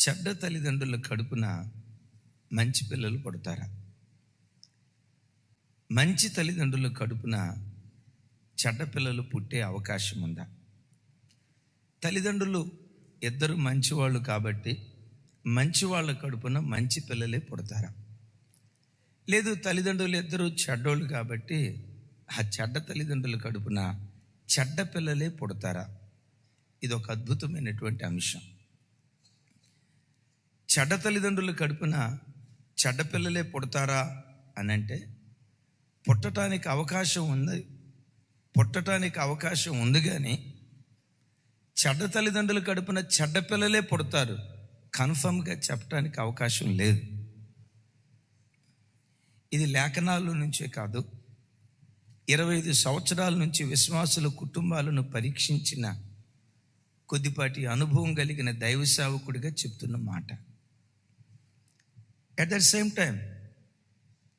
చెడ్డ తల్లిదండ్రుల కడుపున మంచి పిల్లలు పుడతారా? మంచి తల్లిదండ్రుల కడుపున చెడ్డ పిల్లలు పుట్టే అవకాశం ఉందా? తల్లిదండ్రులు ఇద్దరు మంచివాళ్ళు కాబట్టి మంచి వాళ్ళ కడుపున మంచి పిల్లలే పుడతారా? లేదు, తల్లిదండ్రులు ఇద్దరు చెడ్డోళ్ళు కాబట్టి ఆ చెడ్డ తల్లిదండ్రుల కడుపున చెడ్డ పిల్లలే పుడతారా? ఇది ఒక అద్భుతమైనటువంటి అంశం. చెడ్డ తల్లిదండ్రుల కడుపున చెడ్డ పిల్లలే పుడతారా అని అంటే పుట్టడానికి అవకాశం ఉంది కానీ చెడ్డ తల్లిదండ్రుల కడుపున చెడ్డ పిల్లలే పుడతారు కన్ఫర్మ్గా చెప్పడానికి అవకాశం లేదు. ఇది లేఖనాల నుంచే కాదు, 25 సంవత్సరాల నుంచి విశ్వాసుల కుటుంబాలను పరీక్షించిన కొద్దిపాటి అనుభవం కలిగిన దైవ సేవకుడిగా చెప్తున్న మాట. అట్ ద సేమ్ టైం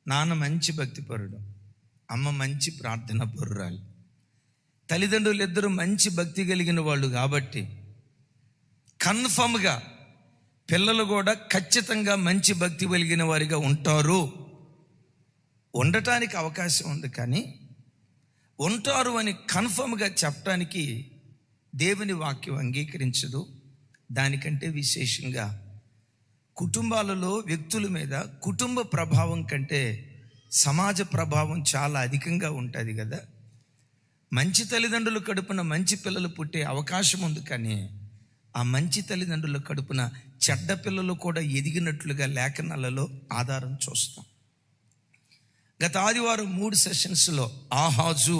నాన్న మంచి భక్తిపరుడు, అమ్మ మంచి ప్రార్థన పరురాలు, తల్లిదండ్రులు ఇద్దరు మంచి భక్తి కలిగిన వాళ్ళు కాబట్టి కన్ఫర్మ్గా పిల్లలు కూడా ఖచ్చితంగా మంచి భక్తి కలిగిన వారిగా ఉంటారు. ఉండటానికి అవకాశం ఉంది కానీ ఉంటారు అని కన్ఫర్మ్గా చెప్పడానికి దేవుని వాక్యం అంగీకరించదు. దానికంటే విశేషంగా కుటుంబాలలో వ్యక్తుల మీద కుటుంబ ప్రభావం కంటే సమాజ ప్రభావం చాలా అధికంగా ఉంటుంది కదా. మంచి తల్లిదండ్రుల కడుపున మంచి పిల్లలు పుట్టే అవకాశం ఉంది కానీ ఆ మంచి తల్లిదండ్రుల కడుపున చెడ్డ పిల్లలు కూడా ఎదిగినట్లుగా లేఖనాలలో ఆధారం చూస్తాం. గత ఆదివారం 3 సెషన్స్లో ఆహాజు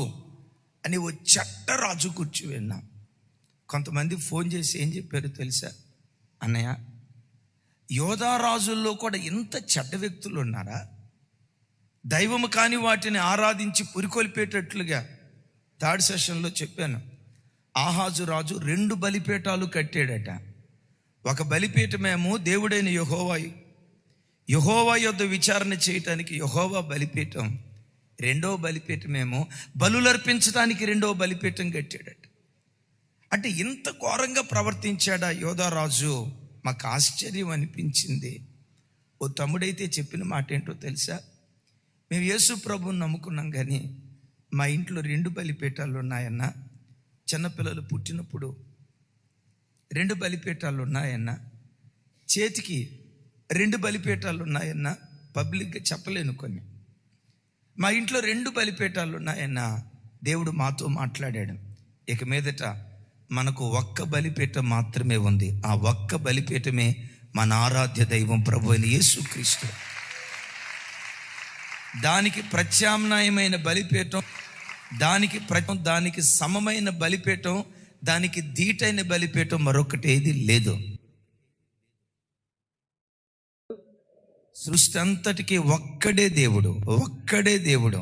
అని ఓ చెడ్డ రాజు కూర్చి విన్నాం. కొంతమంది ఫోన్ చేసి ఏం చెప్పారు తెలుసా? అన్నయ్య, యోధా రాజుల్లో కూడా ఇంత చెడ్డ వ్యక్తులు ఉన్నారా? దైవము కాని వాటిని ఆరాధించి పురికొల్పేటట్లుగా 3rd సెషన్లో చెప్పాను. ఆహాజు రాజు 2 బలిపీఠాలు కట్టాడట. ఒక బలిపీఠమేమో దేవుడైన యెహోవా యొద్ద విచారణ చేయటానికి యెహోవా బలిపీఠం, 2వ బలిపీఠమేమో బలులర్పించడానికి 2వ బలిపీఠం కట్టాడట. అంటే ఇంత ఘోరంగా ప్రవర్తించాడా యోధారాజు? మాకు ఆశ్చర్యం అనిపించింది. ఓ తమ్ముడైతే చెప్పిన మాట ఏంటో తెలుసా? మేము యేసు ప్రభువుని నమ్ముకున్నాం కానీ మా ఇంట్లో 2 బలిపీఠాలు ఉన్నాయన్న, చిన్నపిల్లలు పుట్టినప్పుడు 2 బలిపీఠాలు ఉన్నాయన్న, చేతికి 2 బలిపీఠాలు ఉన్నాయన్న, పబ్లిక్గా చెప్పలేను కొన్ని. మా ఇంట్లో 2 బలిపీఠాలు ఉన్నాయన్న. దేవుడు మాతో మాట్లాడాడు. ఇక మీదట మనకు ఒక్క బలిపీఠం మాత్రమే ఉంది. ఆ ఒక్క బలిపీఠమే మన ఆరాధ్య దైవం ప్రభు అయిన యేసుక్రీస్తు. దానికి ప్రత్యామ్నాయమైన బలిపీఠం, దానికి సమమైన బలిపీఠం, దానికి ధీటైన బలిపీఠం మరొకటి ఏది లేదు. సృష్టి అంతటికి ఒక్కడే దేవుడు,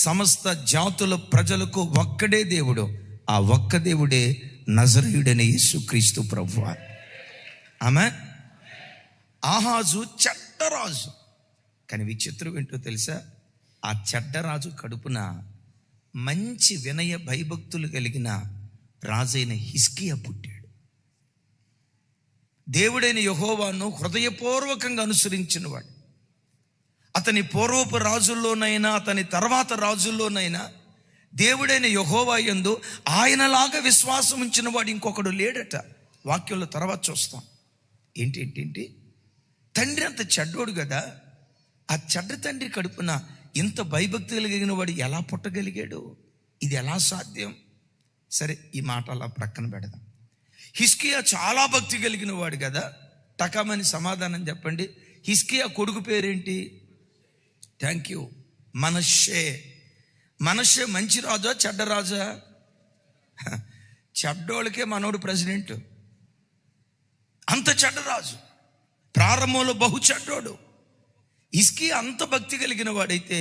సమస్త జాతుల ప్రజలకు ఒక్కడే దేవుడు. ఆ ఒక్క దేవుడే నజరేయుడైన యేసుక్రీస్తు ప్రభువు. ఆమేన్. ఆహాజు చెడ్డరాజు, కానీ విచిత్రం ఏంటో తెలుసా? ఆ చెడ్డరాజు కడుపున మంచి వినయ భయభక్తులు కలిగిన రాజైన హిజ్కియా పుట్టాడు. దేవుడైన యెహోవాను హృదయపూర్వకంగా అనుసరించినవాడు. అతని పూర్వపు రాజుల్లోనైనా అతని తర్వాత రాజుల్లోనైనా దేవుడైన యెహోవా యందు ఆయనలాగా విశ్వాసం ఉంచిన వాడు ఇంకొకడు లేడట. వాక్యంలో తర్వాత చూస్తాం. ఏంటి తండ్రి అంత చెడ్డోడు కదా, ఆ చెడ్డ తండ్రి కడుపున ఇంత భయభక్తి కలిగిన వాడు ఎలా పుట్టగలిగాడు? ఇది ఎలా సాధ్యం? సరే, ఈ మాట అలా ప్రక్కన పెడదాం. హిజ్కియా చాలా భక్తి కలిగిన వాడు కదా. టకామని సమాధానం చెప్పండి. హిజ్కియా కొడుకు పేరేంటి? థ్యాంక్ యూ, మనష్షే మంచి రాజా చెడ్డ రాజా? చెడ్డోళ్ళకే మనోడు ప్రెసిడెంట్. అంత చెడ్డ రాజు, ప్రారంభంలో బహు చెడ్డోడు. హిజ్కియా అంత భక్తి కలిగిన వాడైతే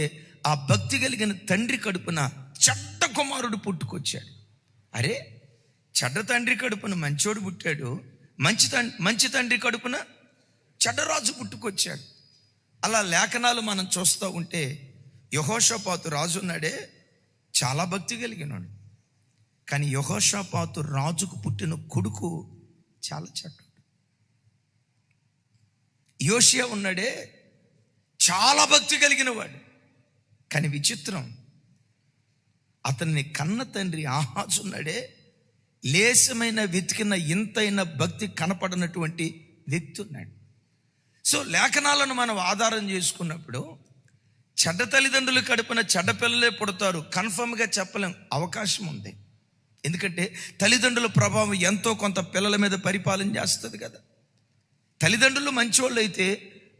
ఆ భక్తి కలిగిన తండ్రి కడుపున చెడ్డ కుమారుడు పుట్టుకొచ్చాడు. అరే, చెడ్డ తండ్రి కడుపున మంచోడు పుట్టాడు, మంచి తండ్రి కడుపున చెడ్డరాజు పుట్టుకొచ్చాడు. అలా లేఖనాలు మనం చూస్తూ ఉంటే యెహోషాపాతు రాజు ఉన్నాడే, చాలా భక్తి కలిగినాడు. కానీ యెహోషాపాతు రాజుకు పుట్టిన కొడుకు చాలా చెడ్డోడు. యోషియా ఉన్నాడే చాలా భక్తి కలిగిన వాడు. కానీ విచిత్రం, అతన్ని కన్న తండ్రి ఆహాజు ఉన్నాడే లేశమైన వెతికిన ఇంతైన భక్తి కనపడనటువంటి వ్యక్తి ఉన్నాడు. సో లేఖనాలను మనం ఆధారం చేసుకున్నప్పుడు చెడ్డ తల్లిదండ్రులు కడుపున చెడ్డ పిల్లలే పుడతారు కన్ఫర్మ్గా చెప్పలేం, అవకాశం ఉంది. ఎందుకంటే తల్లిదండ్రుల ప్రభావం ఎంతో కొంత పిల్లల మీద పరిపాలన చేస్తుంది కదా. తల్లిదండ్రులు మంచివాళ్ళు అయితే,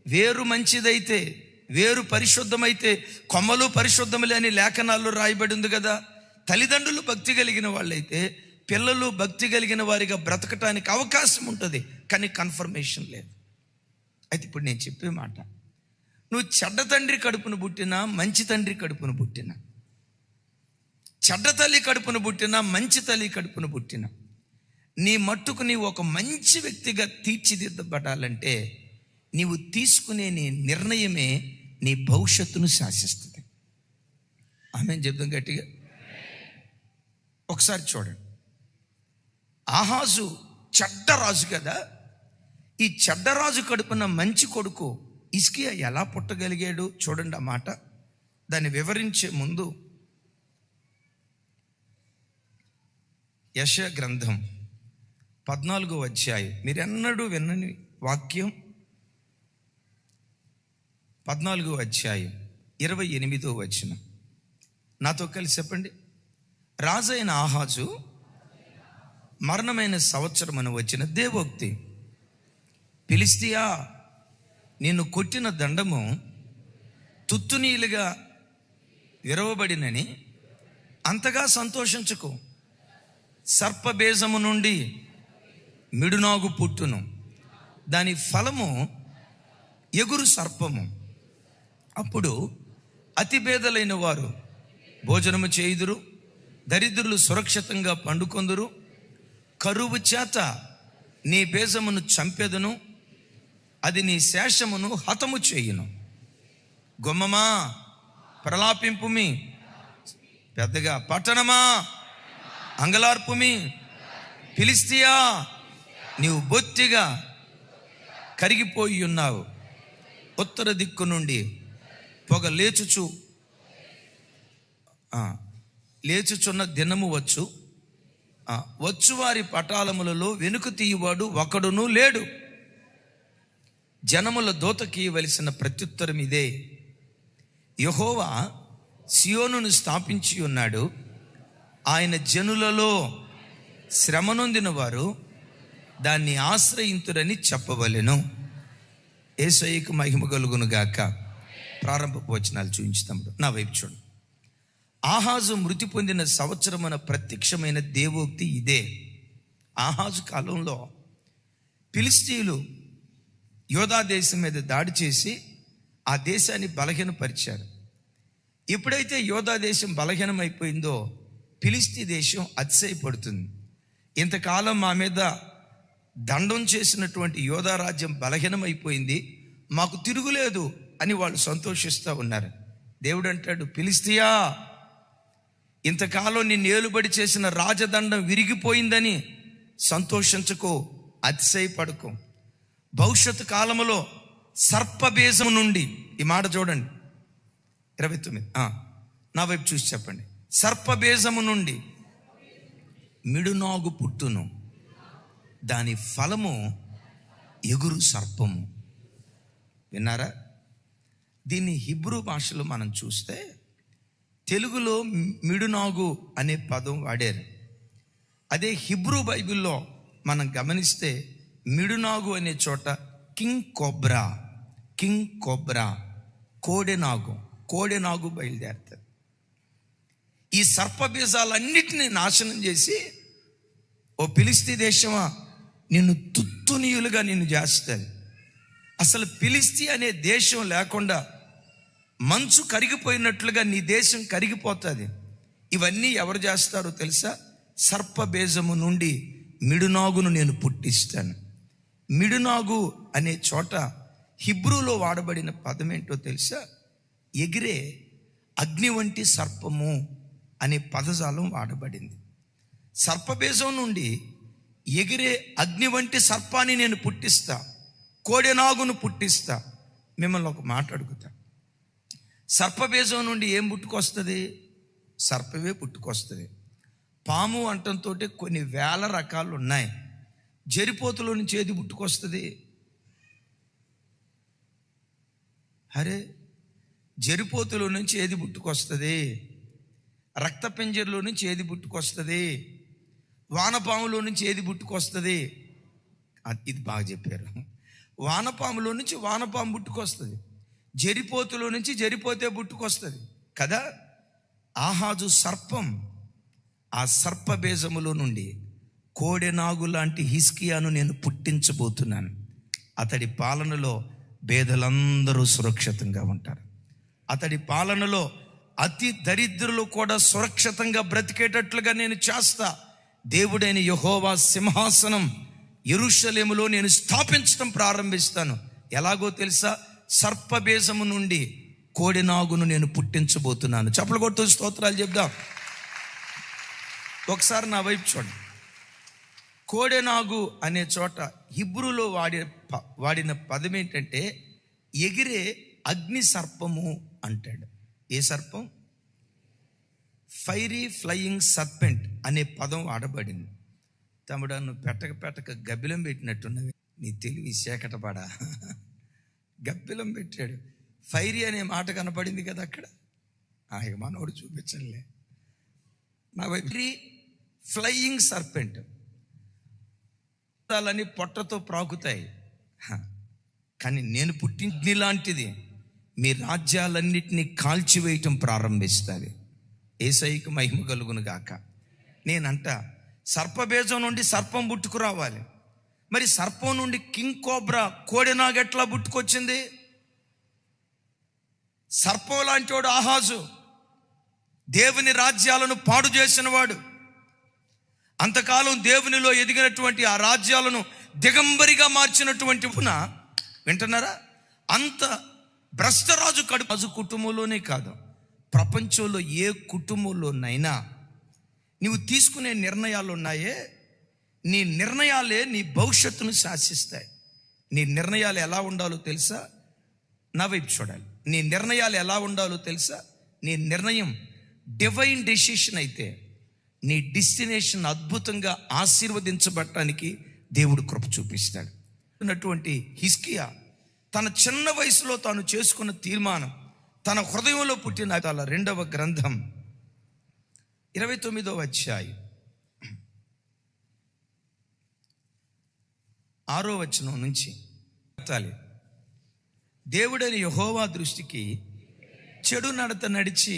వేరు మంచిదైతే, వేరు పరిశుద్ధమైతే కొమ్మలు పరిశుద్ధములే అని లేఖనాల్లో రాయబడి ఉంది కదా. తల్లిదండ్రులు భక్తి కలిగిన వాళ్ళైతే పిల్లలు భక్తి కలిగిన వారిగా బ్రతకటానికి అవకాశం ఉంటుంది, కానీ కన్ఫర్మేషన్ లేదు. అయితే ఇప్పుడు నేను చెప్పే మాట, నువ్వు చెడ్డ తండ్రి కడుపున పుట్టినా మంచి తండ్రి కడుపున పుట్టినా, చెడ్డ తల్లి కడుపున పుట్టినా మంచి తల్లి కడుపున పుట్టినా, నీ మట్టుకు నీవు ఒక మంచి వ్యక్తిగా తీర్చిదిద్దబడాలంటే నీవు తీసుకునే నీ నిర్ణయమే నీ భవిష్యత్తును శాసిస్తుంది. ఆమేన్ చెప్దాం గట్టిగా. ఒకసారి చూడండి, ఆహాజు చెడ్డరాజు కదా. ఈ చెడ్డరాజు కడుపున మంచి కొడుకు హిజ్కియా ఎలా పుట్టగలిగాడు చూడండి. ఆ మాట దాన్ని వివరించే ముందు యెషయా గ్రంథం 14వ అధ్యాయం, మీరెన్నడూ విన్నని వాక్యం. 14వ అధ్యాయం 28వ వచనం నాతో కలిసి చెప్పండి. రాజైన ఆహాజు మరణమైన సంవత్సరమున వచ్చిన దేవోక్తి, ఫిలిష్తియా నిన్ను కొట్టిన దండము తుత్తునీలుగా విరవబడినని అంతగా సంతోషించుకో. సర్పబేజము నుండి మిడునాగు పుట్టును, దాని ఫలము ఎగురు సర్పము. అప్పుడు అతిభేదలైన వారు భోజనము చేయుదురు, దరిద్రులు సురక్షితంగా పండుకొందురు. కరువు చేత నీ బేజమును చంపెదను, అది నీ శేషమును హతము చేయును. గుమ్మమా ప్రలాపింపుమి, పెద్దగా పట్టణమా అంగలార్పుమి. ఫిలిష్తియా నీవు బొత్తిగా కరిగిపోయి ఉన్నావు. ఉత్తర దిక్కు నుండి పొగ లేచుచున్న దినము వచ్చు వారి పటాలములలో వెనుక తీయవాడు ఒకడును లేడు. జనముల దోతకి ఇవ్వవలసిన ప్రత్యుత్తరం ఇదే: యెహోవా సియోనును స్థాపించి ఉన్నాడు, ఆయన జనులలో శ్రమనొందిన వారు దాన్ని ఆశ్రయింతురని చెప్పవలెను. యేసయ్యకు మహిమ కలుగును గాక. ప్రారంభపు వచనాలు చూపించుతాము. నా వైపు చూడండి. ఆహాజు మృతి పొందిన సంవత్సరమున ప్రత్యక్షమైన దేవోక్తి ఇదే. ఆహాజు కాలంలో ఫిలిష్తీయులు యోధా దేశం మీద దాడి చేసి ఆ దేశాన్ని బలహీనపరిచారు. ఎప్పుడైతే యోధా దేశం బలహీనమైపోయిందో ఫిలిష్తీ దేశం అతిశయపడుతుంది. ఇంతకాలం మా మీద దండం చేసినటువంటి యోధా రాజ్యం బలహీనమైపోయింది, మాకు తిరుగులేదు అని వాళ్ళు సంతోషిస్తూ ఉన్నారు. దేవుడు అంటాడు, ఫిలిష్తియా ఇంతకాలం నిన్ను ఏలుబడి చేసిన రాజదండం విరిగిపోయిందని సంతోషించుకో, అతిశయపడుకో. భవిష్యత్తు కాలంలో సర్పబేజం నుండి, ఈ మాట చూడండి 29, నా వైపు చూసి చెప్పండి. సర్పబేజము నుండి మిడునాగు పుట్టును, దాని ఫలము ఎగురు సర్పము. విన్నారా? దీన్ని హిబ్రూ భాషలో మనం చూస్తే తెలుగులో మిడునాగు అనే పదం వాడారు. అదే హిబ్రూ బైబిల్లో మనం గమనిస్తే మిడునాగు అనే చోట కింగ్ కోబ్రా కోడెనాగు బయలుదేరుతుంది. ఈ సర్పబీజాలన్నిటినీ నాశనం చేసి, ఓ ఫిలిష్తీ దేశమా నిన్ను తుత్తునీయులుగా నిన్ను చేస్తుంది. అసలు ఫిలిష్తీ అనే దేశం లేకుండా మంచు కరిగిపోయినట్లుగా నీ దేశం కరిగిపోతుంది. ఇవన్నీ ఎవరు చేస్తారో తెలుసా? సర్పబేజము నుండి మిడునాగును నేను పుట్టిస్తాను. మిడునాగు అనే చోట హిబ్రూలో వాడబడిన పదం ఏంటో తెలుసా? ఎగిరే అగ్ని వంటి సర్పము అనే పదజాలం వాడబడింది. సర్పబేజం నుండి ఎగిరే అగ్ని వంటి సర్పాన్ని నేను పుట్టిస్తా. కోడెనాగును పుట్టిస్తా. మిమ్మల్ని ఒక మాట అడుగుతా, సర్పబీజం నుండి ఏం పుట్టుకొస్తుంది? సర్పమే పుట్టుకొస్తుంది. పాము అంటంతో కొన్ని వేల రకాలు ఉన్నాయి. జరిపోతులో నుంచి ఏది పుట్టుకొస్తుంది? అరే, జరిపోతులో నుంచి ఏది పుట్టుకొస్తుంది? రక్తపింజర్లో నుంచి ఏది పుట్టుకొస్తుంది? వానపాములో నుంచి ఏది పుట్టుకొస్తుంది? ఇది బాగా చెప్పారు. వానపాములో నుంచి వానపాము పుట్టుకొస్తుంది, జరిపోతులో నుంచి జరిపోతే పుట్టుకొస్తుంది కదా. ఆహాజు సర్పం, ఆ సర్పబీజములో నుండి కోడెనాగు లాంటి హిజ్కియాను నేను పుట్టించబోతున్నాను. అతడి పాలనలో పేదలందరూ సురక్షితంగా ఉంటారు. అతడి పాలనలో అతి దరిద్రులు కూడా సురక్షితంగా బ్రతికేటట్లుగా నేను చేస్తా. దేవుడైన యెహోవా సింహాసనం యెరూషలేములో నేను స్థాపించడం ప్రారంభిస్తాను. ఎలాగో తెలుసా? సర్పబీజము నుండి కోడెనాగును నేను పుట్టించబోతున్నాను. చప్పలు కొట్టు స్తోత్రాలు చెప్దాం. ఒకసారి నా వైపు చూడండి. కోడెనాగు అనే చోట హిబ్రూలో వాడిన పదం ఏంటంటే ఎగిరే అగ్ని సర్పము అంటాడు. ఏ సర్పం? ఫైరీ ఫ్లయింగ్ సర్పెంట్ అనే పదం వాడబడింది. తమ్ముడా, నువ్వు పెట్టక గబ్బిలం పెట్టినట్టున్నవి. నీ తెలివి సేకటపడా, గబ్బిలం పెట్టాడు. ఫైరీ అనే మాట కనపడింది కదా అక్కడ. ఇక మనోడు చూపించలే. నా వైపు ఫ్లయింగ్ సర్పెంట్. అని పొట్టతో ప్రాకుతాయి, కానీ నేను పుట్టింది లాంటిది. మీ రాజ్యాలన్నిటినీ కాల్చివేయటం ప్రారంభిస్తుంది. యేసయ్యకు మహిమ కలుగును గాక. నేనంట సర్పబీజం నుండి సర్పం పుట్టుకురావాలి. మరి సర్పం నుండి కింగ్ కోబ్రా కోడెనాగు ఎట్లా పుట్టుకొచ్చింది? సర్పం లాంటి వాడు ఆహాజు, దేవుని రాజ్యాలను పాడు చేసిన వాడు. అంతకాలం దేవునిలో ఎదిగినటువంటి ఆ రాజ్యాలను దిగంబరిగా మార్చినటువంటి వింటున్నారా? అంత భ్రష్టరాజు రాజు కుటుంబంలోనే కాదు, ప్రపంచంలో ఏ కుటుంబంలోనైనా నీవు తీసుకునే నిర్ణయాలు ఉన్నాయే, నీ నిర్ణయాలే నీ భవిష్యత్తును శాసిస్తాయి. నీ నిర్ణయాలు ఎలా ఉండాలో తెలుసా? నా వైపు చూడాలి. నీ నిర్ణయాలు ఎలా ఉండాలో తెలుసా? నీ నిర్ణయం డివైన్ డెసిషన్ అయితే నీ డెస్టినేషన్ అద్భుతంగా ఆశీర్వదించబడటానికి దేవుడు కృప చూపిస్తాడు. ఉన్నటువంటి హిజ్కియా తన చిన్న వయసులో తాను చేసుకున్న తీర్మానం, తన హృదయంలో పుట్టిన 2వ గ్రంథం 29వ అధ్యాయం 6వ వచనం నుంచి దేవుడైన యెహోవా దృష్టికి చెడు నడత నడిచి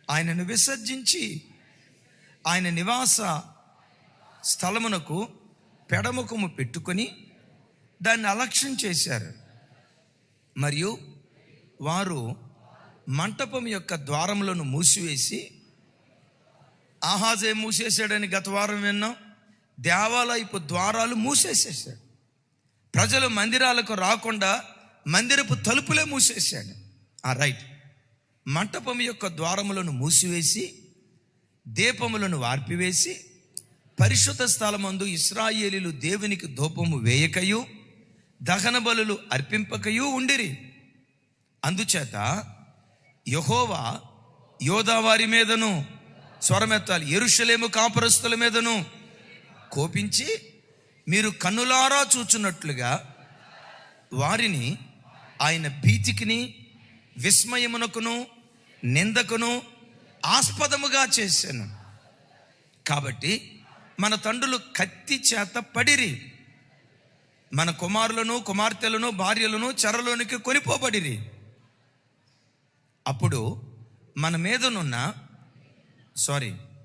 ఆయనను విసర్జించి ఆయన నివాస స్థలమునకు పెడముఖము పెట్టుకొని దాన్ని అలక్ష్యం చేశారు. మరియు వారు మంటపం యొక్క ద్వారములను మూసివేసి, ఆహాజే మూసేశాడని గత వారం విన్నాం. దేవాలయపు ద్వారాలు మూసేసేసాడు. ప్రజలు మందిరాలకు రాకుండా మందిరపు తలుపులే మూసేశాడు. రైట్. మంటపం యొక్క ద్వారములను మూసివేసి, దీపములను వార్పివేసి, పరిశుద్ధ స్థలమందు ఇశ్రాయేలీలు దేవునికి ధూపము వేయకయు దహన బలులు అర్పింపకయు ఉండిరి. అందుచేత యెహోవా యోధా వారి మీదను, స్వరమెత్తాలి, యెరూషలేము కాపురస్తుల మీదను కోపించి, మీరు కన్నులారా చూచున్నట్లుగా వారిని ఆయన భీతికిని విస్మయమునకును నిందకును ఆస్పదముగా చేశాను. కాబట్టి మన తండ్రులు కత్తి చేత పడిరి, మన కుమారులను కుమార్తెలను భార్యలను చెరలోనికి కొనిపోబడిరి. అప్పుడు మన మీదనున్న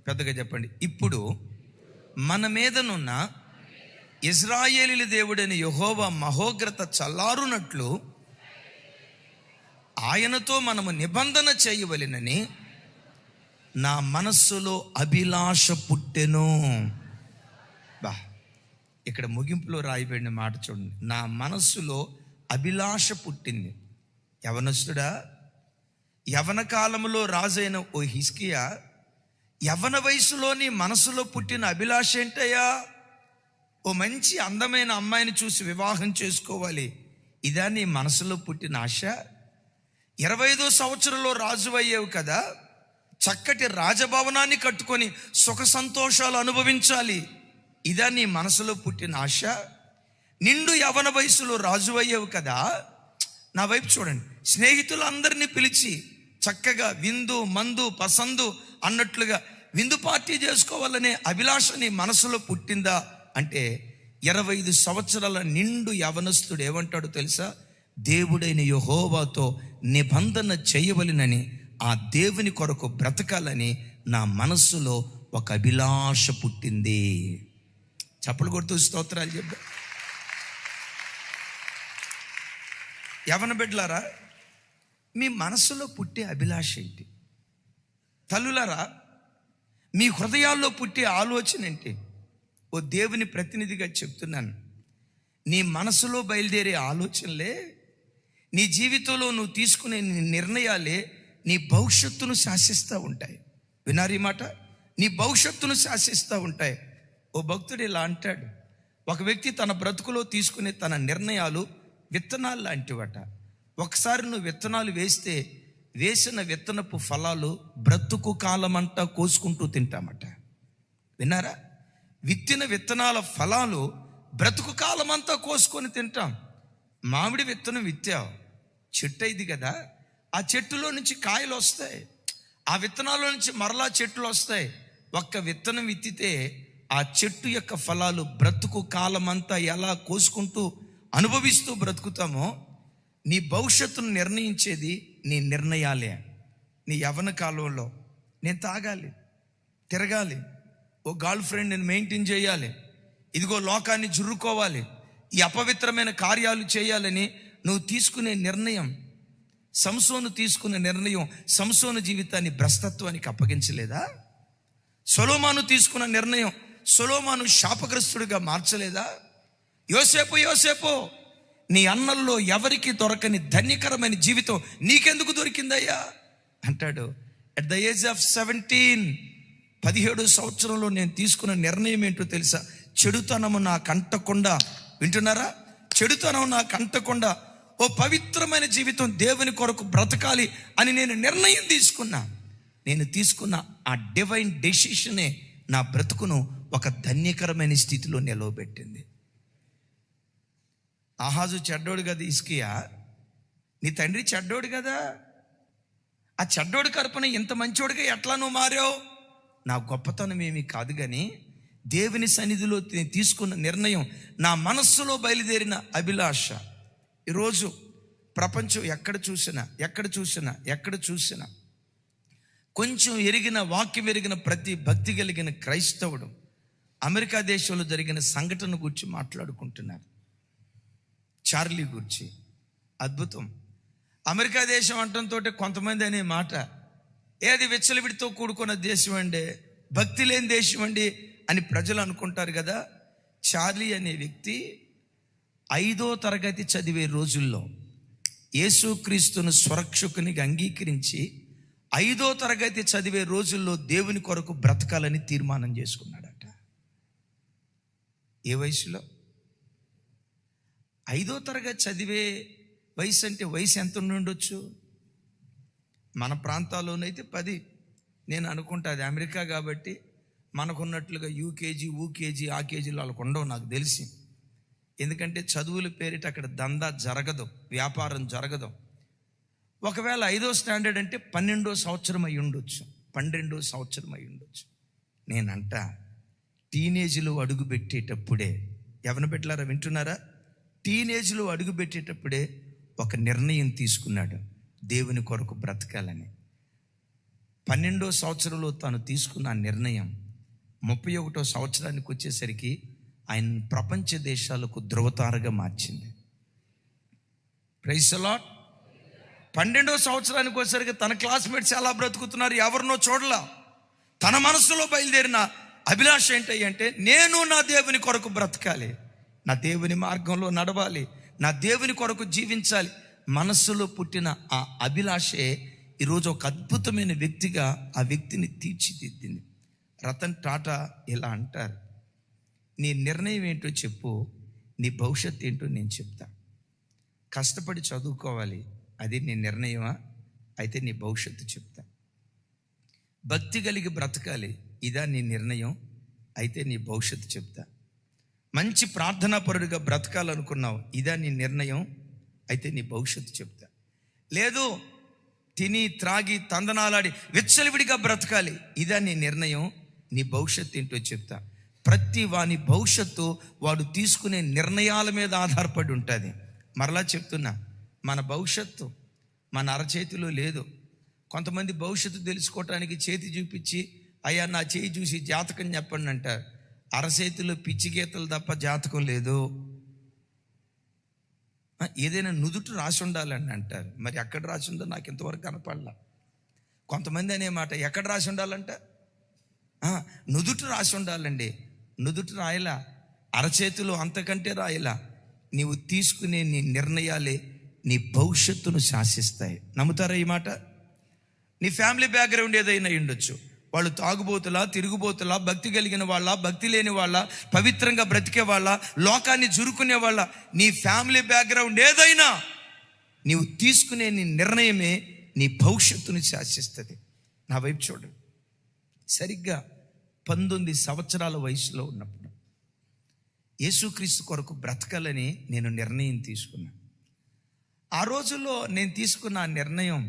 పెద్దగా చెప్పండి. ఇప్పుడు మన మీదనున్న ఇశ్రాయేలీల దేవుడైన యెహోవా మహోగ్రత చల్లారునట్లు ఆయనతో మనము నిబంధన చేయవలెనని నా మనస్సులో అభిలాష పుట్టెను. ఇక్కడ ముగింపులో రాయబడిన మాట చూడండి. నా మనస్సులో అభిలాష పుట్టింది. యవనస్తుడా, యవన కాలంలో రాజైన ఓ హిజ్కియా, యవన వయసులో నీ మనసులో పుట్టిన అభిలాష ఏంటయ్యా? ఓ మంచి అందమైన అమ్మాయిని చూసి వివాహం చేసుకోవాలి, ఇదా నీ మనసులో పుట్టిన ఆశ? 25వ సంవత్సరంలో రాజు అయ్యేవు కదా, చక్కటి రాజభవనాన్ని కట్టుకొని సుఖ సంతోషాలు అనుభవించాలి, ఇదా నీ మనసులో పుట్టిన ఆశ? నిండు యవ్వన వయసులో రాజు అయ్యేవు కదా, నా వైపు చూడండి, స్నేహితులందరినీ పిలిచి చక్కగా విందు మందు పసందు అన్నట్లుగా విందు పార్టీ చేసుకోవాలనే అభిలాష నీ మనసులో పుట్టిందా అంటే 25 సంవత్సరాల నిండు యవనస్తుడు ఏమంటాడు తెలుసా? దేవుడైన యెహోవాతో నిబంధన చేయవలెనని, ఆ దేవుని కొరకు బ్రతకాలని నా మనస్సులో ఒక అభిలాష పుట్టింది. చప్పలు కొడుతూ స్తోత్రాలు చెప్తా. యవన బిడ్డలారా, మీ మనసులో పుట్టే అభిలాష ఏంటి? తల్లులారా, మీ హృదయాల్లో పుట్టే ఆలోచన ఏంటి? ఓ దేవుని ప్రతినిధిగా చెప్తున్నాను, నీ మనసులో బయలుదేరే ఆలోచనలే, నీ జీవితంలో నువ్వు తీసుకునే నిర్ణయాలే నీ భవిష్యత్తును శాసిస్తూ ఉంటాయి. వినారు ఈ మాట? నీ భవిష్యత్తును శాసిస్తూ ఉంటాయి. ఓ భక్తుడు ఇలా అంటాడు, ఒక వ్యక్తి తన బ్రతుకులో తీసుకునే తన నిర్ణయాలు విత్తనాలు లాంటివట. ఒకసారి నువ్వు విత్తనాలు వేస్తే వేసిన విత్తనపు ఫలాలు బ్రతుకు కాలమంతా కోసుకుంటూ తింటామట. విన్నారా? విత్తిన విత్తనాల ఫలాలు బ్రతుకు కాలమంతా కోసుకొని తింటాం. మామిడి విత్తనం విత్తావు, చెట్టు అయింది కదా, ఆ చెట్టులో నుంచి కాయలు వస్తాయి, ఆ విత్తనాల నుంచి మరలా చెట్లు వస్తాయి. ఒక్క విత్తనం విత్తితే ఆ చెట్టు యొక్క ఫలాలు బ్రతుకు కాలమంతా ఎలా కోసుకుంటూ అనుభవిస్తూ బ్రతుకుతామో, నీ భవిష్యత్తును నిర్ణయించేది నీ నిర్ణయాలే. నీ యవ్వన కాలంలో నేను తాగాలి, తిరగాలి, ఓ గర్ల్ ఫ్రెండ్ నేను మెయింటైన్ చేయాలి, ఇదిగో లోకాన్ని జుర్రుకోవాలి, ఈ అపవిత్రమైన కార్యాలు చేయాలని నువ్వు తీసుకునే నిర్ణయం, సంసోను తీసుకున్న నిర్ణయం సంసోను జీవితాన్ని భ్రష్టత్వానికి అప్పగించలేదా? సొలొమోను తీసుకున్న నిర్ణయం సొలొమోను శాపగ్రస్తుడిగా మార్చలేదా? యోసేపు నీ అన్నల్లో ఎవరికి దొరకని ధన్యకరమైన జీవితం నీకెందుకు దొరికిందయ్యా అంటాడు. అట్ ద ఏజ్ ఆఫ్ 17 సంవత్సరంలో నేను తీసుకున్న నిర్ణయం ఏంటో తెలుసా? చెడుతనము నాకు అంటకుండా, వింటున్నారా? చెడుతనం నాకు అంటకుండా ఓ పవిత్రమైన జీవితం దేవుని కొరకు బ్రతకాలి అని నేను నిర్ణయం తీసుకున్నా. నేను తీసుకున్న ఆ డివైన్ డెసిషనే నా బ్రతుకును ఒక ధన్యకరమైన స్థితిలో నిలవబెట్టింది. ఆహాజు చెడ్డోడు కదా, హిజ్కియా నీ తండ్రి చెడ్డోడు కదా, ఆ చెడ్డోడు కరుపున ఇంత మంచోడిగా ఎట్లా నువ్వు మారావు? నా గొప్పతనం ఏమీ కాదు, కానీ దేవుని సన్నిధిలో తీసుకున్న నిర్ణయం, నా మనస్సులో బయలుదేరిన అభిలాష. ఈరోజు ప్రపంచం ఎక్కడ చూసినా కొంచెం ఎరిగిన వాక్యం ఎరిగిన ప్రతి భక్తి కలిగిన క్రైస్తవుడు అమెరికా దేశంలో జరిగిన సంఘటన గురించి మాట్లాడుకుంటున్నారు. చార్లీ గురించి. అద్భుతం. అమెరికా దేశం అంటంతో కొంతమంది అనే మాట, ఏది విచ్చలవిడితో కూడుకున్న దేశం అండి, భక్తి లేని దేశం అండి అని ప్రజలు అనుకుంటారు కదా. చార్లీ అనే వ్యక్తి 5వ తరగతి చదివే రోజుల్లో యేసుక్రీస్తును స్వరక్షకునిగా అంగీకరించి 5వ తరగతి చదివే రోజుల్లో దేవుని కొరకు బ్రతకాలని తీర్మానం చేసుకున్నాడట. ఏ వయసులో? 5వ తరగతి చదివే వయసు అంటే వయసు ఎంత ఉండొచ్చు? మన ప్రాంతాల్లోనైతే 10. నేను అనుకుంటా అది అమెరికా కాబట్టి మనకున్నట్లుగా యూకేజీ ఊకేజీ ఆ కేజీలు వాళ్ళకు ఉండవు నాకు తెలిసి. ఎందుకంటే చదువుల పేరిట అక్కడ దందా జరగదు, వ్యాపారం జరగదు. ఒకవేళ 5వ స్టాండర్డ్ అంటే 12వ సంవత్సరం అయి ఉండొచ్చు, 12వ సంవత్సరం అయి ఉండొచ్చు. నేనంట టీనేజ్లో అడుగు పెట్టేటప్పుడే, యవ్వన బిడ్డలారా వింటున్నారా? టీనేజ్లో అడుగు పెట్టేటప్పుడే ఒక నిర్ణయం తీసుకున్నాడు దేవుని కొరకు బ్రతకాలని. 12వ సంవత్సరంలో తాను తీసుకున్న నిర్ణయం 31వ సంవత్సరానికి వచ్చేసరికి ఆయన ప్రపంచ దేశాలకు ధృవతారగా మార్చింది. Praise the lord. 12వ సంవత్సరానికి వచ్చేసరికి తన క్లాస్మేట్స్ ఎలా బ్రతుకుతున్నారు ఎవరినో చూడలా. తన మనసులో బయలుదేరిన అభిలాష ఏంటంటే, నేను నా దేవుని కొరకు బ్రతకాలి, నా దేవుని మార్గంలో నడవాలి, నా దేవుని కొరకు జీవించాలి. మనస్సులో పుట్టిన ఆ అభిలాషే ఈరోజు ఒక అద్భుతమైన వ్యక్తిగా ఆ వ్యక్తిని తీర్చిదిద్దింది. రతన్ టాటా ఇలా అంటారు, నీ నిర్ణయం ఏంటో చెప్పు, నీ భవిష్యత్తు ఏంటో నేను చెప్తా. కష్టపడి చదువుకోవాలి, అది నీ నిర్ణయమా? అయితే నీ భవిష్యత్తు చెప్తా. భక్తి కలిగి బ్రతకాలి, ఇదా నీ నిర్ణయం? అయితే నీ భవిష్యత్తు చెప్తా. మంచి ప్రార్థనాపరుడిగా బ్రతకాలనుకున్నావు, ఇదా నీ నిర్ణయం? అయితే నీ భవిష్యత్తు చెప్తా. లేదు, తిని త్రాగి తందనాలాడి విచ్చలవిడిగా బ్రతకాలి, ఇదా నీ నిర్ణయం? నీ భవిష్యత్తు ఏంటో చెప్తా. ప్రతి వాని భవిష్యత్తు వాడు తీసుకునే నిర్ణయాల మీద ఆధారపడి ఉంటుంది. మరలా చెప్తున్నా, మన భవిష్యత్తు మన అరచేతిలో లేదు. కొంతమంది భవిష్యత్తు తెలుసుకోవటానికి చేతి చూపించి, అయ్యా నా చేయి చూసి జాతకం చెప్పండి అంటారు. అరచేతిలో పిచ్చి గీతలు తప్ప జాతకం లేదు. ఏదైనా నుదుట రాసి ఉండాలని అంటారు. మరి ఎక్కడ రాసి ఉందో నాకు ఇంతవరకు కనపడలా. కొంతమంది అనే మాట, ఎక్కడ రాసి ఉండాలంట? నుదుట రాసి ఉండాలండి. నుదుట రాయలా, అరచేతిలో అంతకంటే రాయలా. నీవు తీసుకునే నీ నిర్ణయాలే నీ భవిష్యత్తును శాసిస్తాయి. నమ్ముతారా ఈ మాట? నీ ఫ్యామిలీ బ్యాక్గ్రౌండ్ ఏదైనా ఉండొచ్చు. వాళ్ళు తాగుబోతులా, తిరుగుబోతులా, భక్తి కలిగిన వాళ్ళ, భక్తి లేని వాళ్ళ, పవిత్రంగా బ్రతికే వాళ్ళ, లోకాన్ని జురుకునే వాళ్ళ, నీ ఫ్యామిలీ బ్యాక్గ్రౌండ్ ఏదైనా నీవు తీసుకునే నీ నిర్ణయమే నీ భవిష్యత్తును శాసిస్తుంది. నా వైపు చూడు. సరిగ్గా 19 సంవత్సరాల వయసులో ఉన్నప్పుడు యేసుక్రీస్తు కొరకు బ్రతకాలని నేను నిర్ణయం తీసుకున్నాను. ఆ రోజుల్లో నేను తీసుకున్న ఆ నిర్ణయం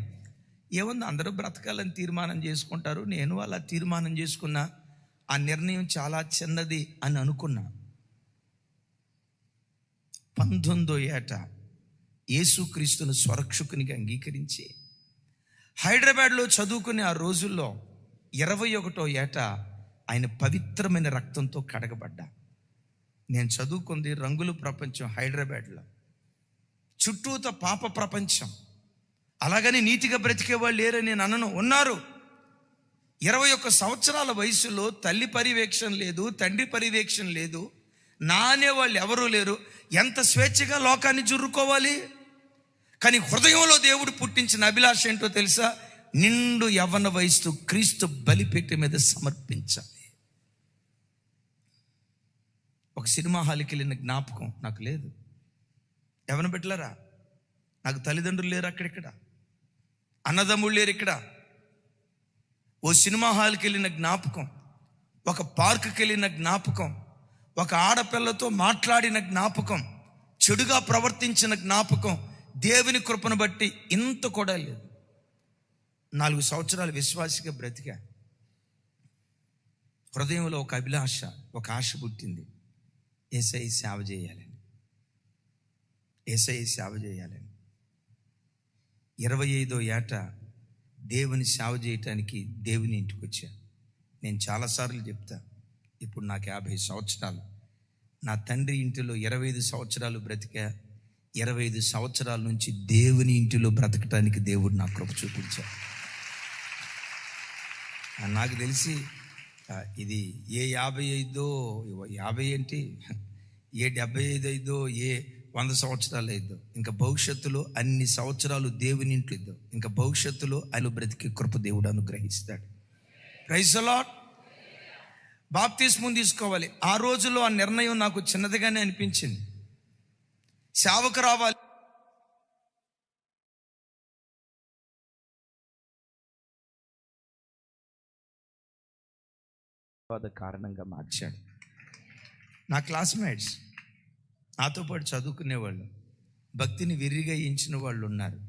ఏముంది, అందరూ బ్రతకాలని తీర్మానం చేసుకుంటారు, నేను అలా తీర్మానం చేసుకున్నా. ఆ నిర్ణయం చాలా చిన్నది అని అనుకున్నా. 19వ ఏట యేసుక్రీస్తును స్వరక్షకునిగా అంగీకరించి హైదరాబాద్లో చదువుకునే ఆ రోజుల్లో 21వ ఏట ఆయన పవిత్రమైన రక్తంతో కడగబడ్డా. నేను చదువుకుంది రంగుల ప్రపంచం హైదరాబాద్లో, చుట్టూత పాప ప్రపంచం. అలాగని నీతిగా బ్రతికే వాళ్ళు లేరని నేను అనను, ఉన్నారు. 21 సంవత్సరాల వయసులో తల్లి పర్యవేక్షణ లేదు, తండ్రి పర్యవేక్షణ లేదు, నా అనేవాళ్ళు ఎవరూ లేరు. ఎంత స్వేచ్ఛగా లోకాన్ని జుర్రుకోవాలి. కానీ హృదయంలో దేవుడు పుట్టించిన అభిలాష ఏంటో తెలుసా? నిండు యవ్వన వయసు క్రీస్తు బలిపీఠ మీద సమర్పించాలి. ఒక సినిమా హాల్కి వెళ్ళిన జ్ఞాపకం నాకు లేదు. యవ్వన బిడ్డలారా, నాకు తల్లిదండ్రులు లేరు, అక్కడిక్కడ అన్నదమ్ముళ్ళు లేరు. ఇక్కడ ఓ సినిమా హాల్కి వెళ్ళిన జ్ఞాపకం, ఒక పార్కుకి వెళ్ళిన జ్ఞాపకం, ఒక ఆడపిల్లతో మాట్లాడిన జ్ఞాపకం, చెడుగా ప్రవర్తించిన జ్ఞాపకం దేవుని కృపను బట్టి ఇంత కూడా లేదు. 4 సంవత్సరాలు విశ్వాసిగా బ్రతికా. హృదయంలో ఒక అభిలాష, ఒక ఆశ పుట్టింది, యేసయ్య సేవ చేయాలని, యేసయ్య సేవ చేయాలని. 25వ ఏట దేవుని సేవ చేయటానికి దేవుని ఇంటికి వచ్చా. నేను చాలాసార్లు చెప్తా, ఇప్పుడు నాకు 50 సంవత్సరాలు. నా తండ్రి ఇంటిలో 25 సంవత్సరాలు బ్రతికా. 25 సంవత్సరాల నుంచి దేవుని ఇంటిలో బ్రతకటానికి దేవుడు నా కృప చూపించాడు. నాకు తెలిసి ఇది ఏ 55 50 ఏంటి, ఏ 75 అయిందో, ఏ 100 సంవత్సరాలు అయిందో, ఇంకా భవిష్యత్తులో అన్ని సంవత్సరాలు దేవుని ఇంట్లో ఇద్దాం. ఇంకా భవిష్యత్తులో ఆయన బ్రతికే కృప దేవుడు అనుగ్రహిస్తాడు. Praise the lord. బాప్తిస్మం తీసుకోవాలి. ఆ రోజుల్లో ఆ నిర్ణయం నాకు చిన్నదిగానే అనిపించింది. సేవకు రావాలి, కారణంగా మార్చాడు. నా క్లాస్మేట్స్, నాతో పాటు చదువుకునేవాళ్ళు, భక్తిని విరిగా ఎంచిన వాళ్ళు ఉన్నారు.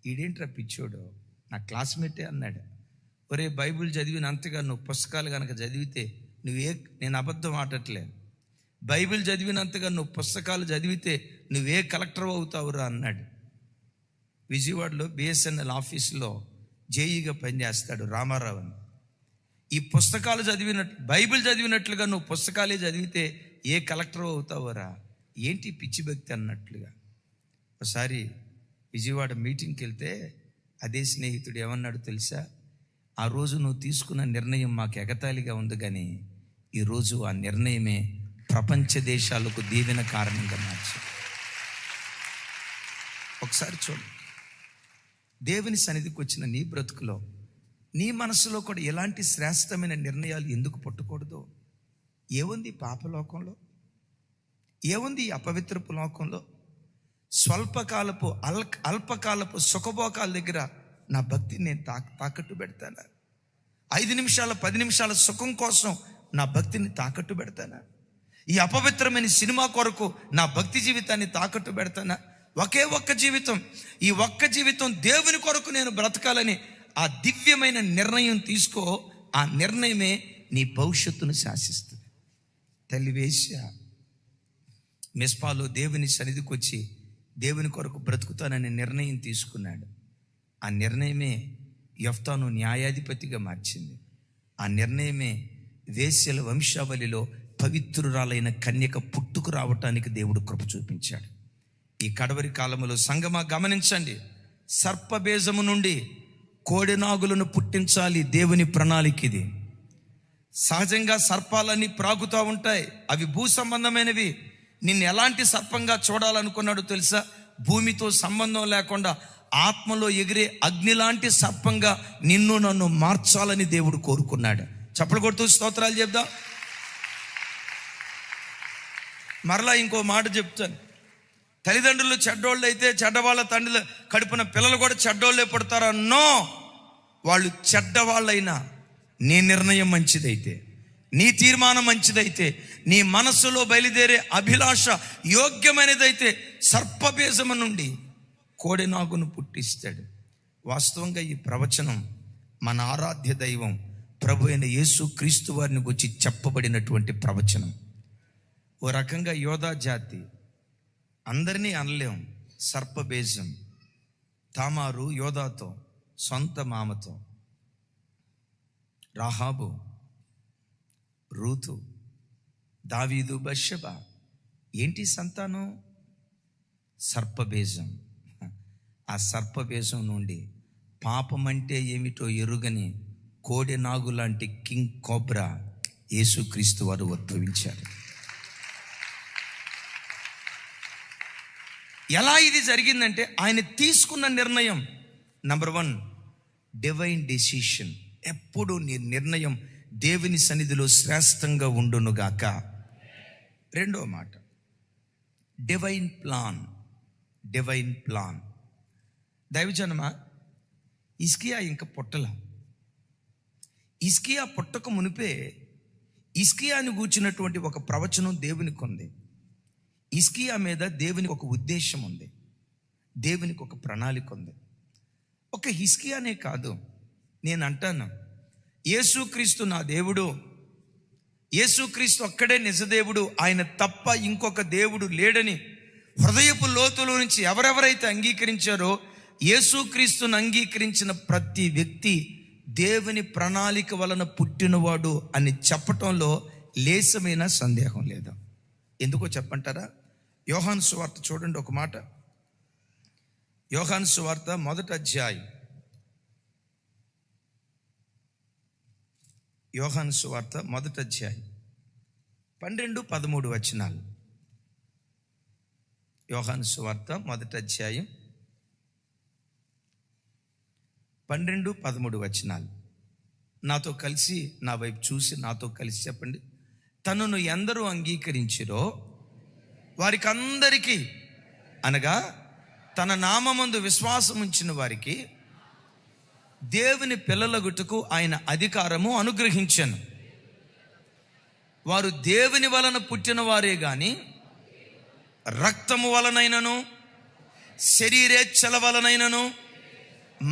ఈడేంట్రా పిచ్చోడు, నా క్లాస్మేటే అన్నాడు, ఒరే బైబిల్ చదివినంతగా నువ్వు పుస్తకాలు కనుక చదివితే నేను అబద్ధం ఆడట్లేదు, బైబిల్ చదివినంతగా నువ్వు పుస్తకాలు చదివితే నువ్వే కలెక్టర్ అవుతావురా అన్నాడు. విజయవాడలో బిఎస్ఎన్ఎల్ ఆఫీసులో జేఈగా పనిచేస్తాడు రామారావు అని. ఈ పుస్తకాలు బైబిల్ చదివినట్లుగా నువ్వు పుస్తకాలే చదివితే ఏ కలెక్టర్ అవుతావురా, ఏంటి పిచ్చి భక్తి అన్నట్లుగా. ఒకసారి విజయవాడ మీటింగ్కి వెళ్తే అదే స్నేహితుడు ఏమన్నాడు తెలుసా? ఆ రోజు నువ్వు తీసుకున్న నిర్ణయం మాకు ఎగతాళిగా ఉంది, కానీ ఈరోజు ఆ నిర్ణయమే ప్రపంచ దేశాలకు దీవెన కారణంగా మార్చాడు. ఒకసారి చూడు, దేవుని సన్నిధికి వచ్చిన నీ బ్రతుకులో, నీ మనసులో కూడా ఎలాంటి శ్రేష్టమైన నిర్ణయాలు ఎందుకు పట్టుకూడదు? ఏముంది పాపలోకంలో? ఏముంది ఈ అపవిత్రపు లోకంలో? స్వల్పకాలపు అల్పకాలపు సుఖభోగాల దగ్గర నా భక్తిని నేను తాకట్టు పెడతానా? 5 నిమిషాల 10 నిమిషాల సుఖం కోసం నా భక్తిని తాకట్టు పెడతానా? ఈ అపవిత్రమైన సినిమా కొరకు నా భక్తి జీవితాన్ని తాకట్టు పెడతానా? ఒకే ఒక్క జీవితం, ఈ ఒక్క జీవితం దేవుని కొరకు నేను బ్రతకాలని ఆ దివ్యమైన నిర్ణయం తీసుకో. ఆ నిర్ణయమే నీ భవిష్యత్తును శాసిస్తుంది. తల్లి వేశ్య మిస్పాలో దేవుని సన్నిధికి వచ్చి దేవుని కొరకు బ్రతుకుతానని నిర్ణయం తీసుకున్నాడు. ఆ నిర్ణయమే యెఫ్తాను న్యాయాధిపతిగా మార్చింది. ఆ నిర్ణయమే వేశ్యల వంశావళిలో పవిత్రురాలైన కన్యక పుట్టుకు రావటానికి దేవుడు కృప చూపించాడు. ఈ కడవరి కాలంలో సంగమా గమనించండి, సర్పబీజము నుండి కోడెనాగులను పుట్టించాలి దేవుని ప్రణాళిక ఇది. సహజంగా సర్పాలన్నీ ప్రాగుతూ ఉంటాయి, అవి భూ సంబంధమైనవి. నిన్ను ఎలాంటి సర్పంగా చూడాలనుకున్నాడు తెలుసా? భూమితో సంబంధం లేకుండా ఆత్మలో ఎగిరే అగ్ని లాంటి సర్పంగా నిన్ను నన్ను మార్చాలని దేవుడు కోరుకున్నాడు. చప్పలు కొడుతూ స్తోత్రాలు చెప్దాం. మరలా ఇంకో మాట చెప్తాను. తల్లిదండ్రులు చెడ్డోళ్ళు అయితే చెడ్డవాళ్ళ తండ్రుల కడుపున పిల్లలు కూడా చెడ్డోళ్ళే పుడతారా? నో. వాళ్ళు చెడ్డవాళ్ళైనా నీ నిర్ణయం మంచిదైతే, నీ తీర్మానం మంచిదైతే, నీ మనస్సులో బయలుదేరే అభిలాష యోగ్యమైనదైతే సర్పబీజము నుండి కోడెనాగును పుట్టిస్తాడు. వాస్తవంగా ఈ ప్రవచనం మన ఆరాధ్య దైవం ప్రభు అయిన యేసు క్రీస్తు వారిని గురించి చెప్పబడినటువంటి ప్రవచనం. ఓ రకంగా యోధా జాతి, అందరినీ అనలేం, సర్పబీజం. తామారు యోధాతో, సొంత మామతో, రాహాబు, రూతు, దావీదు, బత్షెబ. ఏంటి సంతానం? సర్పబీజం. ఆ సర్పబీజం నుండి పాపం అంటే ఏమిటో ఎరుగని కోడెనాగు లాంటి కింగ్ కోబ్రా యేసుక్రీస్తు వారు ఉద్భవించారు. ఎలా ఇది జరిగిందంటే ఆయన తీసుకున్న నిర్ణయం. Number 1, divine decision. ఎప్పుడు నీ నిర్ణయం దేవుని సన్నిధిలో శ్రేష్టంగా ఉండునుగాక. రెండో మాట, డివైన్ ప్లాన్. Divine plan. దైవజనమా, హిజ్కియా ఇంకా పుట్టల. హిజ్కియా పుట్టక మునిపే హిజ్కియాని గూర్చినటువంటి ఒక ప్రవచనం దేవునికి ఉంది. హిజ్కియా మీద దేవునికి ఒక ఉద్దేశం ఉంది, దేవునికి ఒక ప్రణాళిక ఉంది. ఒక హిజ్కియానే కాదు, నేను అంటాను, యేసుక్రీస్తు నా దేవుడు, యేసుక్రీస్తు ఒక్కడే నిజదేవుడు, ఆయన తప్ప ఇంకొక దేవుడు లేడని హృదయపు లోతులో నుంచి ఎవరెవరైతే అంగీకరించారో, యేసుక్రీస్తును అంగీకరించిన ప్రతి వ్యక్తి దేవుని ప్రణాళిక వలన పుట్టినవాడు అని చెప్పటంలో లేశమైన సందేహం లేదు. ఎందుకో చెప్పంటారా? యోహాను సువార్త చూడండి ఒక మాట. యోహాను సువార్త 1వ అధ్యాయం. యోహాను సువార్త 1వ అధ్యాయం 12-13 వచనాలు. యోహాను సువార్త 1వ అధ్యాయం 12-13 వచనాలు. నాతో కలిసి, నా వైపు చూసి నాతో కలిసి చెప్పండి. తనను ఎందరూ అంగీకరించిరో వారికి అందరికీ, అనగా తన నామమందు విశ్వాసం ఉంచిన వారికి దేవుని పిల్లలగుటకు ఆయన అధికారము అనుగ్రహించెను. వారు దేవుని వలన పుట్టిన వారే గాని రక్తము వలనైనను, శరీరేచ్ఛల వలనైనను,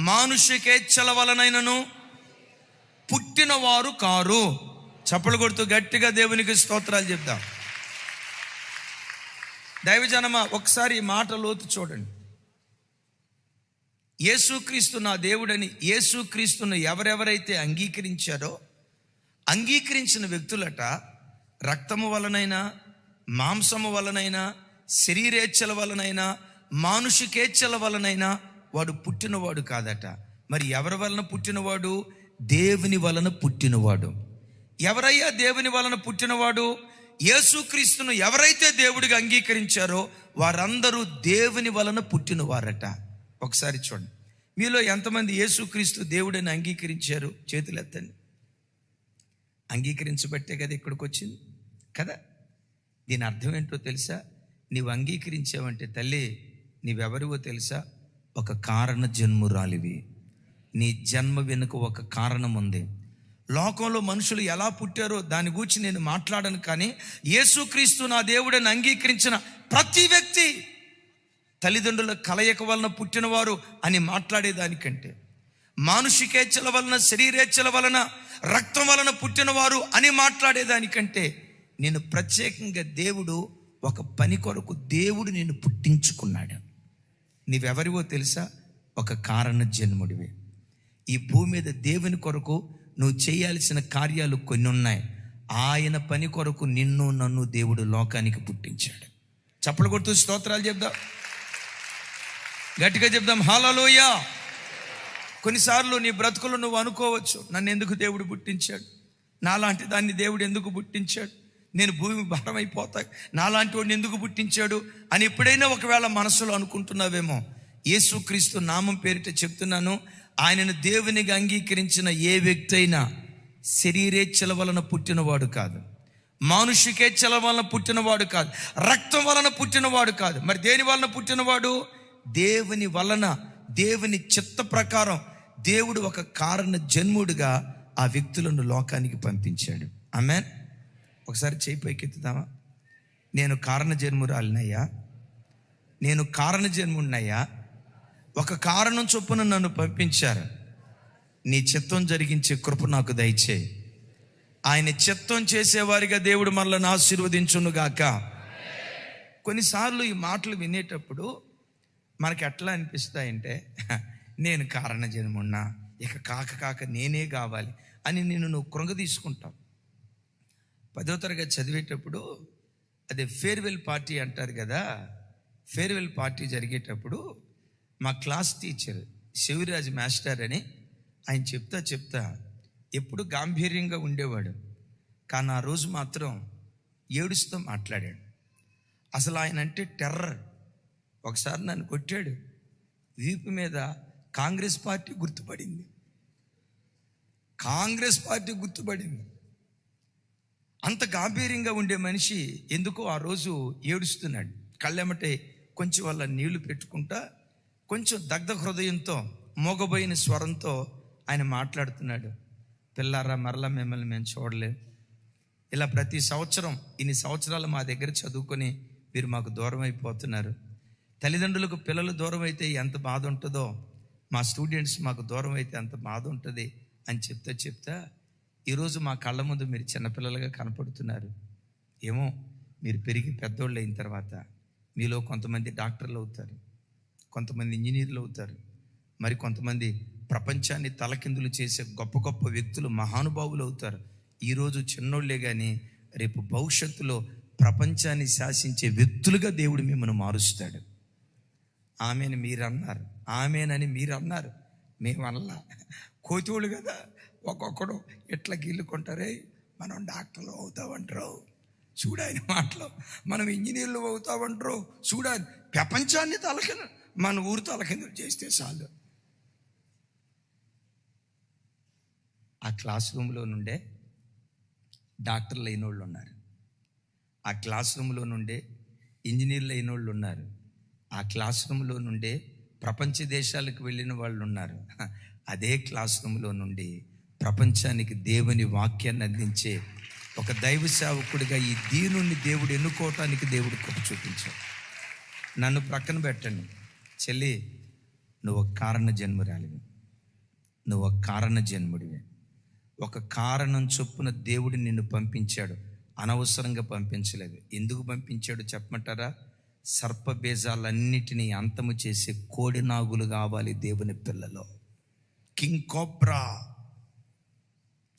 మానుషికేచ్ఛల వలనైనను పుట్టిన వారు కారు. చప్పలు కొడుతూ గట్టిగా దేవునికి స్తోత్రాలు చెప్దాం. దైవజనమా, ఒకసారి ఈ మాట లోతు చూడండి. యేసుక్రీస్తు నా దేవుడని యేసుక్రీస్తును ఎవరెవరైతే అంగీకరించారో, అంగీకరించిన వ్యక్తులట రక్తము వలనైనా, మాంసము వలనైనా, శరీరేచ్ఛల వలనైనా, మానుషికేచ్ఛల వలనైనా వాడు పుట్టినవాడు కాదట. మరి ఎవరి వలన పుట్టినవాడు? దేవుని వలన పుట్టినవాడు. ఎవరయ్యా దేవుని వలన పుట్టినవాడు? యేసుక్రీస్తును ఎవరైతే దేవుడిగా అంగీకరించారో వారందరూ దేవుని వలన పుట్టినవారట. ఒకసారి చూడండి, మీలో ఎంతమంది యేసుక్రీస్తు దేవుడిని అంగీకరించారు? చేతులు ఎత్తండి. అంగీకరించబట్టే కదా ఇక్కడికి వచ్చింది. కదా. దీని అర్థం ఏంటో తెలుసా? నీవు అంగీకరించావంటే తల్లి నీవెవరివో తెలుసా? ఒక కారణ జన్మురాలివి. నీ జన్మ వెనుక ఒక కారణం ఉంది. లోకంలో మనుషులు ఎలా పుట్టారో దాని గురించి నేను మాట్లాడను, కానీ యేసుక్రీస్తు నా దేవుడని అంగీకరించిన ప్రతి వ్యక్తి తల్లిదండ్రుల కలయిక వలన పుట్టినవారు అని మాట్లాడేదానికంటే, మానుషికేచ్ఛల వలన, శరీరేచ్ఛల వలన, రక్తం వలన పుట్టినవారు అని మాట్లాడేదానికంటే, నేను ప్రత్యేకంగా దేవుడు ఒక పని కొరకు దేవుడు నిన్ను పుట్టించుకున్నాడు. నీవెవరివో తెలుసా? ఒక కారణ జన్ముడివి. ఈ భూమి మీద దేవుని కొరకు నువ్వు చేయాల్సిన కార్యాలు కొన్ని ఉన్నాయి. ఆయన పని కొరకు నిన్ను నన్ను దేవుడు లోకానికి పుట్టించాడు. చప్పలు కొడుతూ స్తోత్రాలు చెప్దాం, గట్టిగా చెప్దాం హల్లెలూయా. కొన్నిసార్లు నీ బ్రతుకులు నువ్వు అనుకోవచ్చు, నన్ను ఎందుకు దేవుడు పుట్టించాడు, నాలాంటి దాన్ని దేవుడు ఎందుకు పుట్టించాడు, నేను భూమి భారం అయిపోతా, నాలాంటి వాడిని ఎందుకు పుట్టించాడు అని ఎప్పుడైనా ఒకవేళ మనసులో అనుకుంటున్నావేమో. యేసుక్రీస్తు నామం పేరిట చెప్తున్నాను, ఆయనను దేవునిగా అంగీకరించిన ఏ వ్యక్తి అయినా శరీరేచ్ఛల వలన పుట్టినవాడు కాదు, మానుషికేచ్ఛల వలన పుట్టినవాడు కాదు, రక్తం వలన పుట్టినవాడు కాదు. మరి దేని వలన పుట్టినవాడు? దేవుని వలన, దేవుని చిత్త ప్రకారం దేవుడు ఒక కారణ జన్ముడిగా ఆ వ్యక్తులను లోకానికి పంపించాడు. ఆమేన్. ఒకసారి చేయి పైకెత్తుదామా? నేను కారణ జన్మురాలినయ్యా, నేను కారణ జన్ముడినయ్యా, ఒక కారణం చొప్పున నన్ను పంపించారు. నీ చిత్తం జరిగించే కృప నాకు దయచేయి. ఆయన చిత్తం చేసేవారిగా దేవుడు మనల్ని ఆశీర్వదించునుగాక. కొన్నిసార్లు ఈ మాటలు వినేటప్పుడు మనకి ఎట్లా అనిపిస్తాయంటే, నేను కారణ జన్మున్నా, ఇక కాక నేనే కావాలి అని నువ్వు కృంగ తీసుకుంటావు. 10వ తరగతి చదివేటప్పుడు అదే ఫేర్వెల్ పార్టీ అంటారు కదా, ఫేర్వెల్ పార్టీ జరిగేటప్పుడు మా క్లాస్ టీచర్ శివరాజ్ మాస్టర్ అని ఆయన చెప్తా ఎప్పుడు గాంభీర్యంగా ఉండేవాడు, కానీ ఆ రోజు మాత్రం ఏడుస్తూ మాట్లాడాడు. అసలు ఆయన అంటే టెర్రర్. ఒకసారి నన్ను కొట్టాడు, వీపు మీద కాంగ్రెస్ పార్టీ గుర్తుపడింది, కాంగ్రెస్ పార్టీ గుర్తుపడింది. అంత గాంభీర్యంగా ఉండే మనిషి ఎందుకో ఆ రోజు ఏడుస్తున్నాడు. కళ్ళెమటే కొంచెం వాళ్ళ నీళ్లు పెట్టుకుంటా కొంచెం దగ్ధ హృదయంతో మోగబోయిన స్వరంతో ఆయన మాట్లాడుతున్నాడు. పిల్లారా, మరలా మిమ్మల్ని మేము చూడలేం. ఇలా ప్రతి సంవత్సరం ఇన్ని సంవత్సరాలు మా దగ్గర చదువుకొని మీరు మాకు దూరం అయిపోతున్నారు. తల్లిదండ్రులకు పిల్లలు దూరం అయితే ఎంత బాధ ఉంటుందో, మా స్టూడెంట్స్ మాకు దూరం అయితే ఎంత బాధ ఉంటుంది అని చెప్తా ఈరోజు మా కళ్ళ ముందు మీరు చిన్నపిల్లలుగా కనపడుతున్నారు. ఏమో మీరు పెరిగి పెద్దోళ్ళు అయిన తర్వాత మీలో కొంతమంది డాక్టర్లు అవుతారు, కొంతమంది ఇంజనీర్లు అవుతారు, మరి కొంతమంది ప్రపంచాన్ని తలకిందులు చేసే గొప్ప గొప్ప వ్యక్తులు, మహానుభావులు అవుతారు. ఈరోజు చిన్నోళ్లే కానీ రేపు భవిష్యత్తులో ప్రపంచాన్ని శాసించే వ్యక్తులుగా దేవుడు మిమ్మల్ని మారుస్తాడు. ఆమెను మీరు అన్నారు, ఆమెనని మీరు అన్నారు, మేమల్లా. కోతివాళ్ళు కదా, ఒక్కొక్కడు ఎట్లా గీళ్ళుకుంటారే, మనం డాక్టర్లు అవుతామంటారు చూడ ఆయన మాటలు, మనం ఇంజనీర్లు అవుతామంటారు చూడ. ప్రపంచాన్ని తలకింద, మన ఊరు తలకిందులు చేస్తే చాలు. ఆ క్లాస్ రూమ్లో నుండే డాక్టర్లు అయిన వాళ్ళు ఉన్నారు, ఆ క్లాస్ రూమ్లో నుండే ఇంజనీర్లు అయిన వాళ్ళు ఉన్నారు, ఆ క్లాస్ రూమ్లో నుండే ప్రపంచ దేశాలకు వెళ్ళిన వాళ్ళు ఉన్నారు. అదే క్లాస్ రూమ్లో నుండి ప్రపంచానికి దేవుని వాక్యాన్ని అందించే ఒక దైవ సేవకుడిగా ఈ దీనుని దేవుడు ఎన్నుకోవటానికి దేవుడు కృప చూపించాడు. నన్ను ప్రక్కన పెట్టండి చెల్లి, నువ్వు ఒక కారణ జన్మురాలివి, నువ్వు ఒక కారణ జన్ముడివి. ఒక కారణం చొప్పున దేవుడు నిన్ను పంపించాడు, అనవసరంగా పంపించలేదు. ఎందుకు పంపించాడు చెప్పమంటారా? సర్పబీజాలన్నిటినీ అంతము చేసే కోడినాగులు కావాలి దేవుని పిల్లలో. కింగ్ కోబ్రా,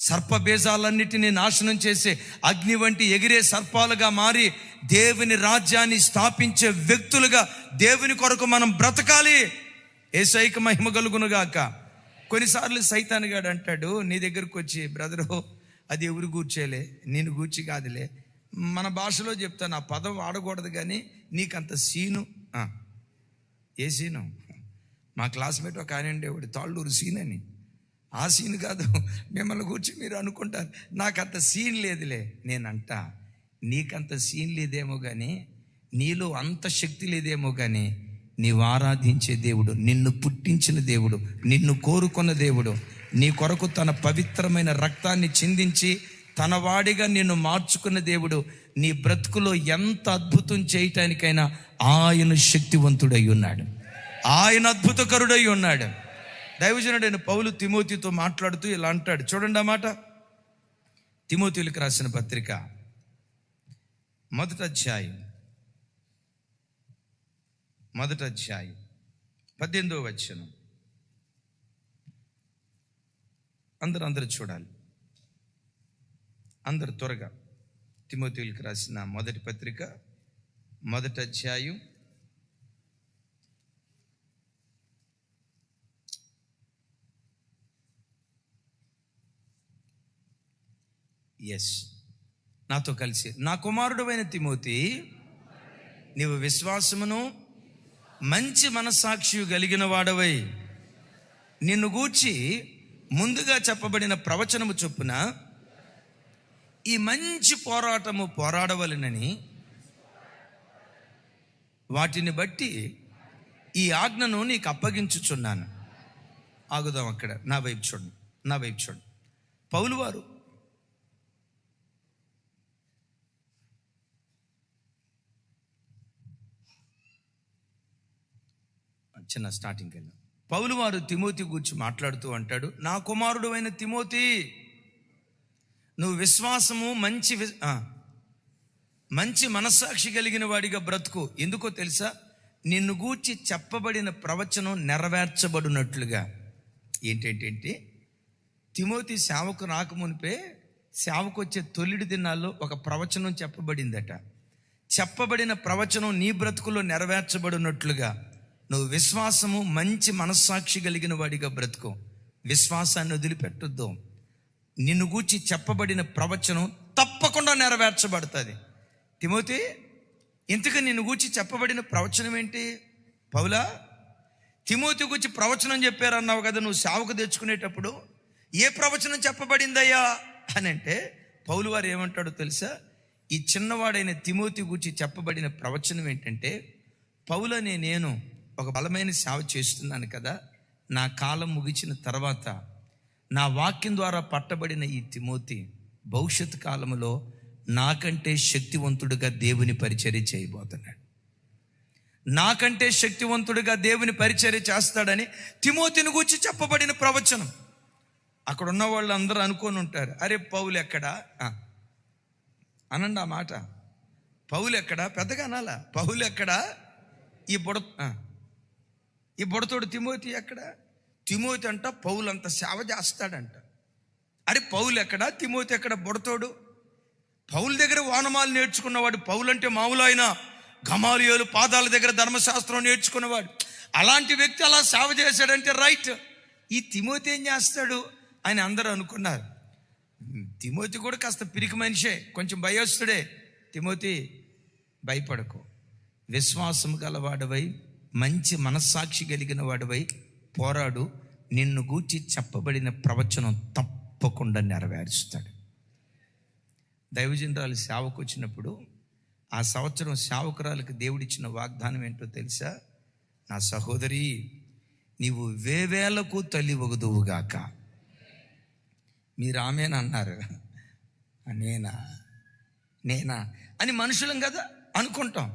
సర్పబీజాలన్నిటినీ నాశనం చేసే అగ్ని వంటి ఎగిరే సర్పాలుగా మారి దేవుని రాజ్యాన్ని స్థాపించే వ్యక్తులుగా దేవుని కొరకు మనం బ్రతకాలి. యేసయ్యకు మహిమ కలుగునుగాక. కొన్నిసార్లు సైతానుగాడు అంటాడు నీ దగ్గరకు వచ్చి, బ్రదరు అది ఎవరు గూర్చేలే, నేను గూర్చి కాదులే. మన భాషలో చెప్తాను, ఆ పదం వాడకూడదు కానీ నీకంత సీను. ఏ సీను? మా క్లాస్మేట్ ఒక ఆయన ఉండేవాడు, తాళ్ళూరు సీన్ అని. ఆ సీన్ కాదు, మిమ్మల్ని గురించి మీరు అనుకుంటారు, నాకు అంత సీన్ లేదులే. నేనంట నీకంత సీన్ లేదేమో కానీ, నీలో అంత శక్తి లేదేమో కానీ, నీవు ఆరాధించే దేవుడు, నిన్ను పుట్టించిన దేవుడు, నిన్ను కోరుకున్న దేవుడు, నీ కొరకు తన పవిత్రమైన రక్తాన్ని చిందించి తన వాడిగా నిన్ను మార్చుకున్న దేవుడు నీ బ్రతుకులో ఎంత అద్భుతం చేయటానికైనా ఆయన శక్తివంతుడై ఉన్నాడు, ఆయన అద్భుతకరుడై ఉన్నాడు. దైవజనుడైన పౌలు తిమోతితో మాట్లాడుతూ ఇలా అంటాడు, చూడండి ఆ మాట. తిమోతిలకు రాసిన పత్రిక 1వ అధ్యాయం 18వ వచనం. అందరూ చూడాలి, అందరు త్వరగా. తిమోతిలకు రాసిన మొదటి పత్రిక 1వ అధ్యాయం 'yes' నాతో కలిసి, నా కుమారుడైన తిమోతి, నీవు విశ్వాసమును మంచి మనస్సాక్షి కలిగిన వాడవై నిన్ను గూర్చి ముందుగా చెప్పబడిన ప్రవచనము చొప్పున ఈ మంచి పోరాటము పోరాడవలెనని వాటిని బట్టి ఈ ఆజ్ఞను నీకు అప్పగించుచున్నాను. ఆగుదాం అక్కడ. నా వైపు చూడండి. పౌలు వారు చిన్న స్టార్టింగ్కి వెళ్ళాం. పౌలు వారు తిమోతి గురించి మాట్లాడుతూ అంటాడు, నా కుమారుడు అయిన తిమోతి, నువ్వు విశ్వాసము మంచి మనస్సాక్షి కలిగిన వాడిగా బ్రతుకు. ఎందుకో తెలుసా? నిన్ను గూర్చి చెప్పబడిన ప్రవచనం నెరవేర్చబడినట్లుగా. ఏంటంటే తిమోతి సేవకు రాకమునిపే, సేవకు వచ్చే తొలిడి దినాల్లో ఒక ప్రవచనం చెప్పబడిందట. చెప్పబడిన ప్రవచనం నీ బ్రతుకులో నెరవేర్చబడినట్లుగా నువ్వు విశ్వాసము మంచి మనస్సాక్షి కలిగిన వాడిగా బ్రతుకు. విశ్వాసాన్ని వదిలిపెట్టొద్దు. నిన్ను గూర్చి చెప్పబడిన ప్రవచనం తప్పకుండా నెరవేర్చబడుతుంది. తిమోతి, ఇంతకు నిన్ను గూర్చి చెప్పబడిన ప్రవచనం ఏంటి? పౌలా, తిమోతి గూర్చి ప్రవచనం చెప్పారన్నావు కదా నువ్వు సేవకు తెచ్చుకునేటప్పుడు, ఏ ప్రవచనం చెప్పబడిందయ్యా అని అంటే పౌలు వారు ఏమంటాడో తెలుసా? ఈ చిన్నవాడైన తిమోతి గూర్చి చెప్పబడిన ప్రవచనం ఏంటంటే, పౌలనే నేను ఒక బలమైన సేవ చేస్తున్నాను కదా, నా కాలం ముగిసిన తర్వాత నా వాక్యం ద్వారా పట్టబడిన ఈ తిమోతి భవిష్యత్ కాలంలో నాకంటే శక్తివంతుడిగా దేవుని పరిచర్య చేయబోతున్నాడు. నాకంటే శక్తివంతుడిగా దేవుని పరిచర్య చేస్తాడని తిమోతిని గూర్చి చెప్పబడిన ప్రవచనం. అక్కడ ఉన్న వాళ్ళు అందరూ అనుకొని ఉంటారు, అరే పౌలు ఎక్కడా అనండి ఆ మాట. పౌలు ఎక్కడా? పెద్దగా అనాలా? పౌలు ఎక్కడా? ఈ బుడతోడు తిమోతి ఎక్కడ? తిమోతి అంట పౌలు అంత సేవ చేస్తాడంట. అరే పౌలు ఎక్కడ? తిమోతి ఎక్కడ? బుడతోడు. పౌలు దగ్గర వానమాలు నేర్చుకున్నవాడు. పౌలు అంటే మామూలు ఆయన గమాలియోలు పాదాల దగ్గర ధర్మశాస్త్రం నేర్చుకున్నవాడు. అలాంటి వ్యక్తి అలా సేవ చేశాడంటే రైట్. ఈ తిమోతి ఏం చేస్తాడు అని అందరూ అనుకున్నారు. తిమోతి కూడా కాస్త పిరికి మనిషే, కొంచెం భయస్తుడే. తిమోతి, భయపడకు, విశ్వాసం గలవాడవై మంచి మనస్సాక్షి కలిగిన వాడివై పోరాడు. నిన్ను గూర్చి చెప్పబడిన ప్రవచనం తప్పకుండా నెరవేరుస్తాడు. దైవజనురాలు సేవకు వచ్చినప్పుడు ఆ సంవత్సరం సేవకురాలకు దేవుడిచ్చిన వాగ్దానం ఏంటో తెలుసా? నా సహోదరి, నీవు వేవేలకు తల్లి ఒగదువుగాక. మీరు ఆమెనన్నారు. నేనా అని మనుషులం కదా అనుకుంటాం.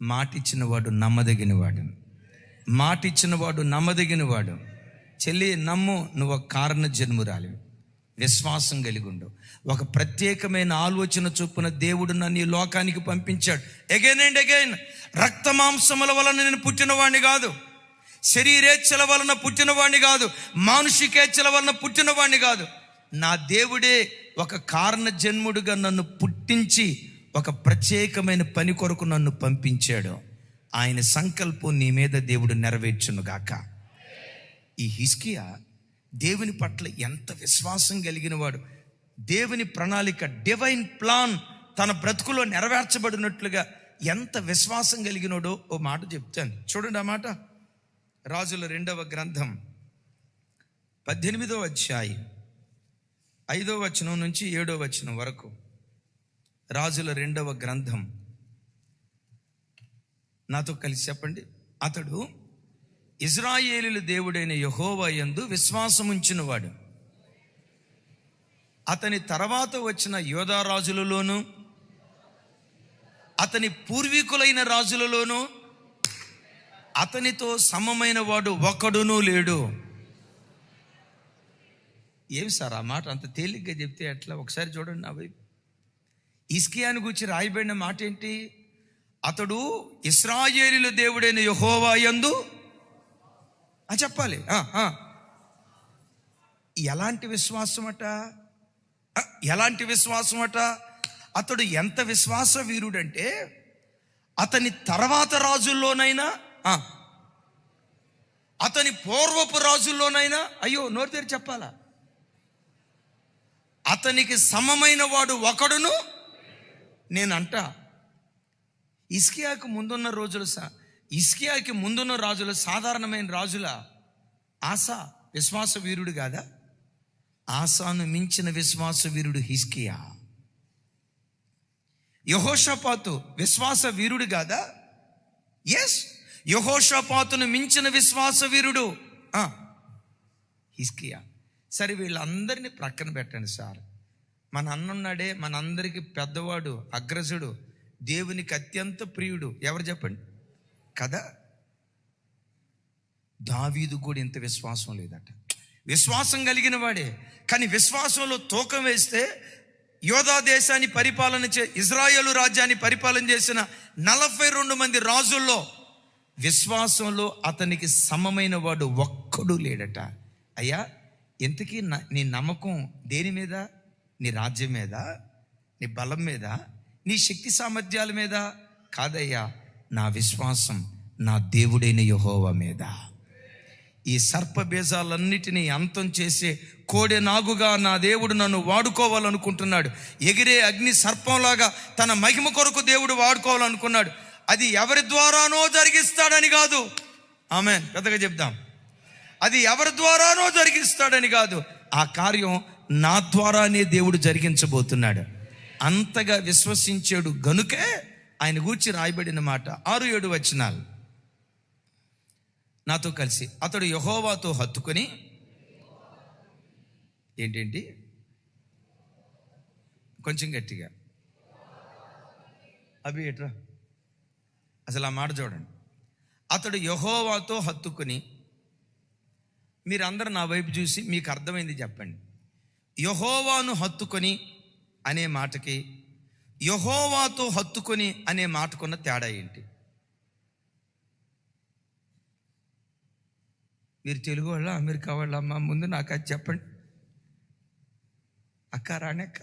మాటిచ్చినవాడు నమ్మదగినవాడు. చెల్లి, నమ్ము, నువ్వు ఒక కారణ జన్మురాలివి. విశ్వాసం కలిగి ఉండు. ఒక ప్రత్యేకమైన ఆలోచన చొప్పున దేవుడు నన్ను ఈ లోకానికి పంపించాడు. అగైన్ అండ్ అగైన్, రక్త మాంసముల వలన నేను పుట్టినవాడిని కాదు, శరీరేచ్ఛల వలన పుట్టినవాడిని కాదు, మానుషికేచ్ఛల వలన పుట్టినవాడిని కాదు. నా దేవుడే ఒక కారణ జన్ముడుగా నన్ను పుట్టించి ఒక ప్రత్యేకమైన పని కొరకు నన్ను పంపించాడు. ఆయన సంకల్పం నీ మీద దేవుడు నెరవేర్చునుగాక. ఈ హిజ్కియా దేవుని పట్ల ఎంత విశ్వాసం కలిగిన వాడు. దేవుని ప్రణాళిక, డివైన్ ప్లాన్ తన బ్రతుకులో నెరవేర్చబడినట్లుగా ఎంత విశ్వాసం కలిగినోడో ఓ మాట చెప్తాను, చూడండి. ఆ మాట రాజుల 2వ గ్రంథం 18వ అధ్యాయం 5వ వచనం నుంచి 7వ వచనం వరకు. రాజుల 2వ గ్రంథం, నాతో కలిసి చెప్పండి. అతడు ఇశ్రాయేలీయుల దేవుడైన యెహోవా యందు విశ్వాసముంచినవాడు. అతని తర్వాత వచ్చిన యోధా రాజులలోను అతని పూర్వీకులైన రాజులలోను అతనితో సమమైన వాడు ఒకడునూ లేడు. ఏం సార్ ఆ మాట అంత తేలిగ్గా చెప్తే ఎట్లా? ఒకసారి చూడండి నా వైపు. హిజ్కియాను గురించి రాయబడిన మాట ఏంటి? అతడు ఇశ్రాయేలీయుల దేవుడైన యెహోవా యందు చెప్పాలి. ఎలాంటి విశ్వాసం అట? ఎలాంటి విశ్వాసం అట? అతడు ఎంత విశ్వాస వీరుడంటే అతని తర్వాత రాజుల్లోనైనా అతని పూర్వపు రాజుల్లోనైనా, అయ్యో నోరు తెరి చెప్పాలా, అతనికి సమమైన వాడు ఒకడును నేనంట. హిజ్కియాకి ముందున్న రాజులు సాధారణమైన రాజుల? ఆసా విశ్వాస వీరుడు కాదా? ఆసాను మించిన విశ్వాస వీరుడు హిజ్కియా. యెహోషాపాతు విశ్వాస వీరుడు కాదా? ఎస్, యెహోషాపాతును మించిన విశ్వాస వీరుడు హిజ్కియా. సరే, వీళ్ళందరినీ ప్రక్కన పెట్టండి సార్. మన అన్నున్నాడే, మనందరికీ పెద్దవాడు, అగ్రజుడు, దేవునికి అత్యంత ప్రియుడు, ఎవరు చెప్పండి కదా? దావీదు కూడా ఇంత విశ్వాసం లేదట. విశ్వాసం కలిగిన వాడే, కానీ విశ్వాసంలో తూకం వేస్తే యోధా దేశాన్ని ఇజ్రాయేలు రాజ్యాన్ని పరిపాలన చేసిన 42 మంది రాజుల్లో విశ్వాసంలో అతనికి సమమైన వాడు ఒక్కడు లేడట. అయ్యా, ఇంతకీ నీ నమ్మకం దేని మీద? నీ రాజ్యం మీద, నీ బలం మీద, నీ శక్తి సామర్థ్యాల మీద కాదయ్యా. నా విశ్వాసం నా దేవుడైన యెహోవా మీద. ఈ సర్ప బీజాలన్నిటినీ అంతం చేసే కోడె నాగుగా నా దేవుడు నన్ను వాడుకోవాలనుకుంటున్నాడు. ఎగిరే అగ్ని సర్పంలాగా తన మహిమ కొరకు దేవుడు వాడుకోవాలనుకున్నాడు. అది ఎవరి ద్వారానో జరిగిస్తాడని కాదు. ఆమేన్, పెద్దగా చెప్దాం. అది ఎవరి ద్వారానో జరిగిస్తాడని కాదు, ఆ కార్యం నా ద్వారానే దేవుడు జరిగించబోతున్నాడు. అంతగా విశ్వసించాడు గనుకే ఆయన గూర్చి రాయబడిన మాట 6-7 వచనాలు నాతో కలిసి. అతడు యెహోవాతో హత్తుకొని ఏంటేంటి కొంచెం గట్టిగా అభి ఎట్రా అసలు ఆ మాట చూడండి. అతడు యెహోవాతో హత్తుకొని, మీరందరూ నా వైపు చూసి మీకు అర్థమైంది చెప్పండి. యెహోవాను హత్తుకొని అనే మాటకి యెహోవాతో హత్తుకొని అనే మాటకున్న తేడా ఏంటి? మీరు తెలుగు వాళ్ళ, అమెరికా వాళ్ళ? అమ్మ ముందు నాకు అది చెప్పండి. అక్క రాణక్క,